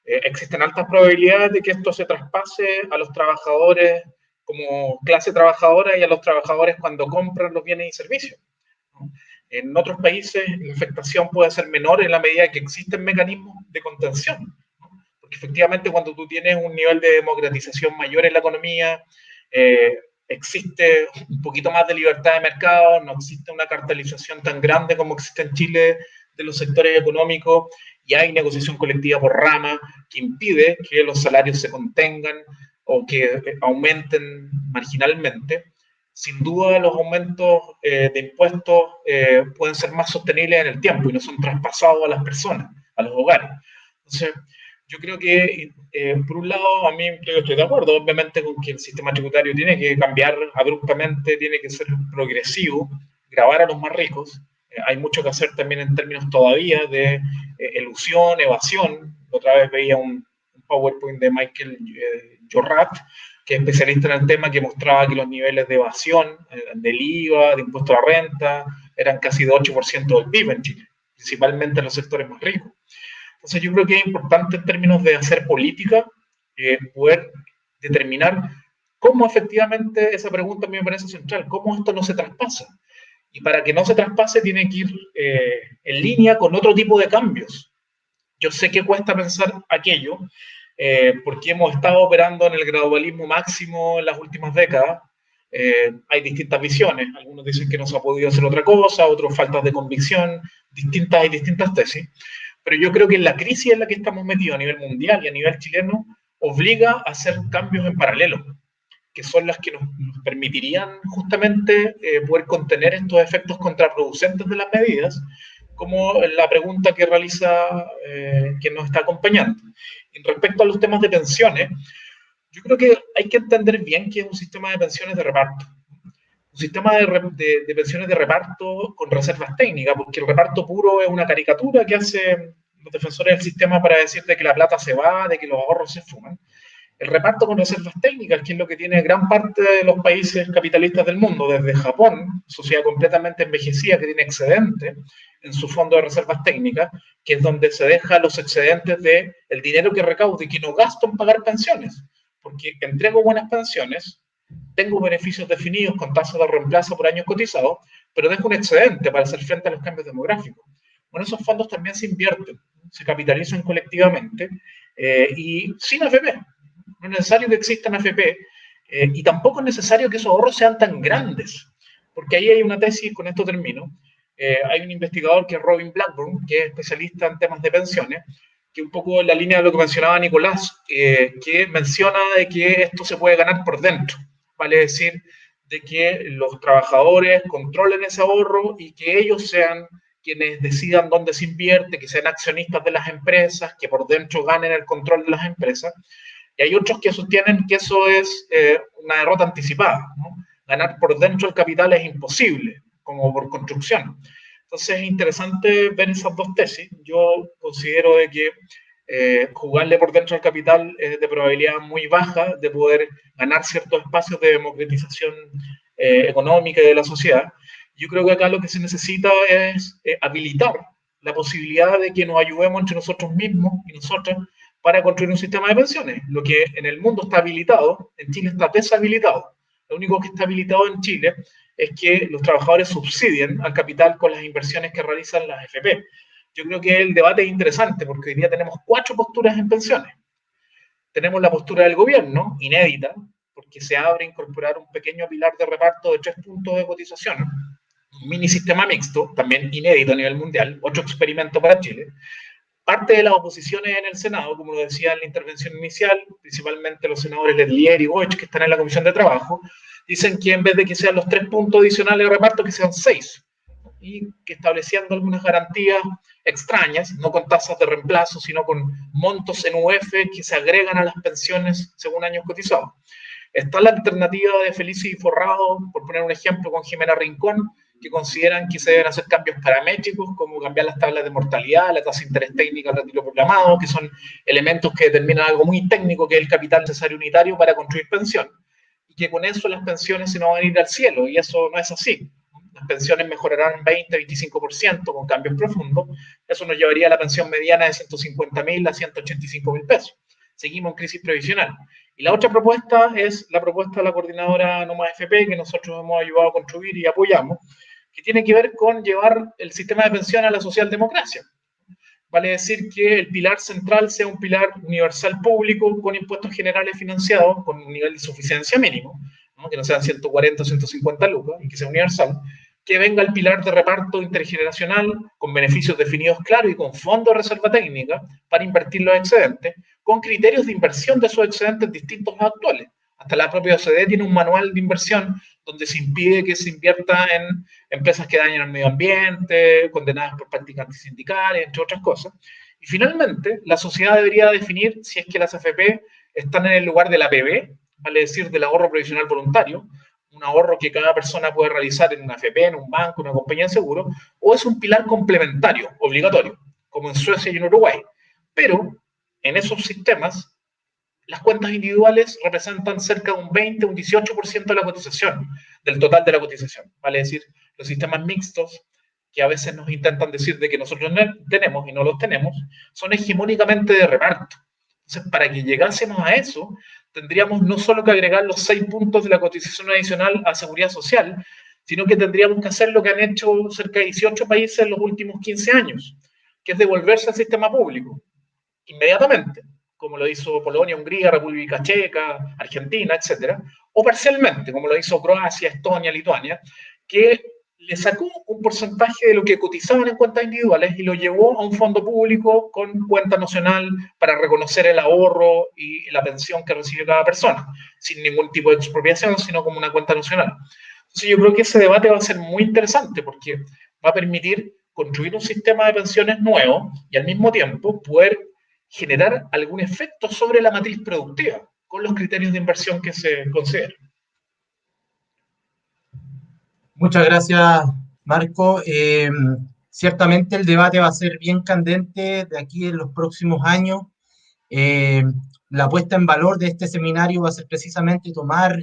existen altas probabilidades de que esto se traspase a los trabajadores como clase trabajadora y a los trabajadores cuando compran los bienes y servicios, ¿no? En otros países la afectación puede ser menor en la medida que existen mecanismos de contención, ¿no? Porque efectivamente cuando tú tienes un nivel de democratización mayor en la economía, existe un poquito más de libertad de mercado, no existe una cartelización tan grande como existe en Chile de los sectores económicos, y hay negociación colectiva por rama que impide que los salarios se contengan o que aumenten marginalmente. Sin duda los aumentos de impuestos pueden ser más sostenibles en el tiempo y no son traspasados a las personas, a los hogares. Entonces, yo creo que, por un lado, a mí yo estoy de acuerdo, obviamente, con que el sistema tributario tiene que cambiar abruptamente, tiene que ser progresivo, gravar a los más ricos. Hay mucho que hacer también en términos todavía de elusión, evasión. Otra vez veía un PowerPoint de Michael Jorrat, que es especialista en el tema, que mostraba que los niveles de evasión del IVA, de impuesto a la renta, eran casi de 8% del PIB en Chile, principalmente en los sectores más ricos. Entonces yo creo que es importante en términos de hacer política, poder determinar cómo efectivamente, esa pregunta a mí me parece central, cómo esto no se traspasa. Y para que no se traspase tiene que ir en línea con otro tipo de cambios. Yo sé que cuesta pensar aquello, porque hemos estado operando en el gradualismo máximo en las últimas décadas. Hay distintas visiones, algunos dicen que no se ha podido hacer otra cosa, otros faltas de convicción, hay distintas tesis. Pero yo creo que la crisis en la que estamos metidos a nivel mundial y a nivel chileno obliga a hacer cambios en paralelo, que son las que nos permitirían justamente poder contener estos efectos contraproducentes de las medidas, como la pregunta que realiza quien nos está acompañando. Y respecto a los temas de pensiones, yo creo que hay que entender bien que es un sistema de pensiones de reparto. Un sistema de pensiones de reparto con reservas técnicas, porque el reparto puro es una caricatura que hacen los defensores del sistema para decir de que la plata se va, de que los ahorros se fuman. El reparto con reservas técnicas, que es lo que tiene gran parte de los países capitalistas del mundo, desde Japón, sociedad completamente envejecida que tiene excedentes en su fondo de reservas técnicas, que es donde se deja los excedentes del dinero que recaude y que no gasto en pagar pensiones, porque entrego buenas pensiones, tengo beneficios definidos con tasas de reemplazo por años cotizados, pero dejo un excedente para hacer frente a los cambios demográficos. Bueno, esos fondos también se invierten, se capitalizan colectivamente y sin AFP. No es necesario que existan AFP y tampoco es necesario que esos ahorros sean tan grandes, porque ahí hay una tesis, con esto termino. Hay un investigador que es Robin Blackburn, que es especialista en temas de pensiones, que un poco en la línea de lo que mencionaba Nicolás, que menciona de que esto se puede ganar por dentro. Vale decir, de que los trabajadores controlen ese ahorro y que ellos sean quienes decidan dónde se invierte, que sean accionistas de las empresas, que por dentro ganen el control de las empresas. Y hay otros que sostienen que eso es una derrota anticipada, ¿no? Ganar por dentro el capital es imposible, como por construcción. Entonces es interesante ver esas dos tesis. Yo considero de que jugarle por dentro al capital es de probabilidad muy baja de poder ganar ciertos espacios de democratización económica y de la sociedad. Yo creo que acá lo que se necesita es habilitar la posibilidad de que nos ayudemos entre nosotros mismos y nosotras para construir un sistema de pensiones. Lo que en el mundo está habilitado, en Chile está deshabilitado. Lo único que está habilitado en Chile es que los trabajadores subsidien al capital con las inversiones que realizan las AFP. Yo creo que el debate es interesante porque hoy día tenemos 4 posturas en pensiones. Tenemos la postura del gobierno, inédita, porque se abre a incorporar un pequeño pilar de reparto de 3 puntos de cotización, un mini sistema mixto, también inédito a nivel mundial, otro experimento para Chile. Parte de las oposiciones en el Senado, como lo decía en la intervención inicial, principalmente los senadores Letelier y Bosch, que están en la Comisión de Trabajo, dicen que en vez de que sean los 3 puntos adicionales de reparto, que sean 6, y que estableciendo algunas garantías extrañas, no con tasas de reemplazo, sino con montos en UF que se agregan a las pensiones según años cotizados. Está la alternativa de Felices y Forrado, por poner un ejemplo, con Jimena Rincón, que consideran que se deben hacer cambios paramétricos, como cambiar las tablas de mortalidad, la tasa de interés técnica, el retiro programado, que son elementos que determinan algo muy técnico, que es el capital necesario unitario para construir pensión. Y que con eso las pensiones se nos van a ir al cielo, y eso no es así. Las pensiones mejorarán 20-25% con cambios profundos. Eso nos llevaría a la pensión mediana de 150.000 a 185.000 pesos. Seguimos en crisis previsional. Y la otra propuesta es la propuesta de la coordinadora No Más FP, que nosotros hemos ayudado a construir y apoyamos, que tiene que ver con llevar el sistema de pensión a la socialdemocracia. Vale decir que el pilar central sea un pilar universal público con impuestos generales financiados con un nivel de suficiencia mínimo, ¿no? Que no sean 140 o 150 lucas, y que sea universal, que venga el pilar de reparto intergeneracional con beneficios definidos claros y con fondos de reserva técnica para invertir los excedentes, con criterios de inversión de esos excedentes distintos a los actuales. Hasta la propia OCDE tiene un manual de inversión donde se impide que se invierta en empresas que dañan el medio ambiente, condenadas por prácticas antisindicales, entre otras cosas. Y finalmente, la sociedad debería definir si es que las AFP están en el lugar de la APB, vale decir, del ahorro previsional voluntario, un ahorro que cada persona puede realizar en una AFP, en un banco, en una compañía de seguro, o es un pilar complementario, obligatorio, como en Suecia y en Uruguay. Pero en esos sistemas, las cuentas individuales representan cerca de un 20, un 18% de la cotización, del total de la cotización. Vale decir, los sistemas mixtos, que a veces nos intentan decir de que nosotros no tenemos y no los tenemos, son hegemónicamente de reparto. Entonces, para que llegásemos a eso, tendríamos no solo que agregar los 6 puntos de la cotización adicional a seguridad social, sino que tendríamos que hacer lo que han hecho cerca de 18 países en los últimos 15 años, que es devolverse al sistema público inmediatamente, como lo hizo Polonia, Hungría, República Checa, Argentina, etcétera, o parcialmente, como lo hizo Croacia, Estonia, Lituania, que le sacó un porcentaje de lo que cotizaban en cuentas individuales y lo llevó a un fondo público con cuenta nacional para reconocer el ahorro y la pensión que recibe cada persona, sin ningún tipo de expropiación, sino como una cuenta nacional. Entonces yo creo que ese debate va a ser muy interesante porque va a permitir construir un sistema de pensiones nuevo y al mismo tiempo poder generar algún efecto sobre la matriz productiva con los criterios de inversión que se consideran. Muchas gracias, Marco. Ciertamente el debate va a ser bien candente de aquí en los próximos años. La puesta en valor de este seminario va a ser precisamente tomar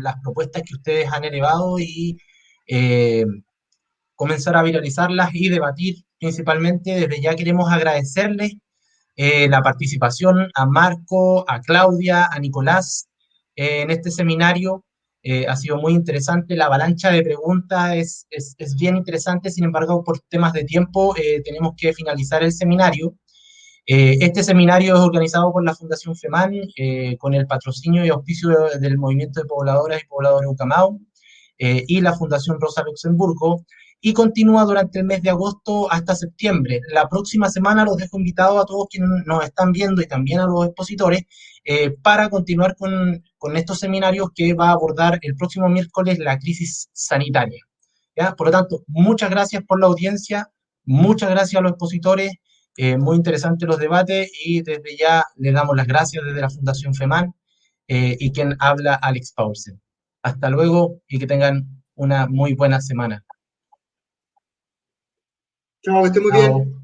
las propuestas que ustedes han elevado y comenzar a viralizarlas y debatir principalmente. Desde ya queremos agradecerles la participación a Marco, a Claudia, a Nicolás en este seminario. Ha sido muy interesante, la avalancha de preguntas es bien interesante, sin embargo, por temas de tiempo tenemos que finalizar el seminario. Este seminario es organizado por la Fundación FEMAN, con el patrocinio y auspicio del Movimiento de Pobladoras y Pobladores Ucamau, y la Fundación Rosa Luxemburgo, y continúa durante el mes de agosto hasta septiembre. La próxima semana los dejo invitados a todos quienes nos están viendo y también a los expositores para continuar con estos seminarios que va a abordar el próximo miércoles la crisis sanitaria. ¿Ya? Por lo tanto, muchas gracias por la audiencia, muchas gracias a los expositores, muy interesantes los debates y desde ya le damos las gracias desde la Fundación FEMAN y quien habla, Alex Paulsen. Hasta luego y que tengan una muy buena semana. Chao, que estén muy bien.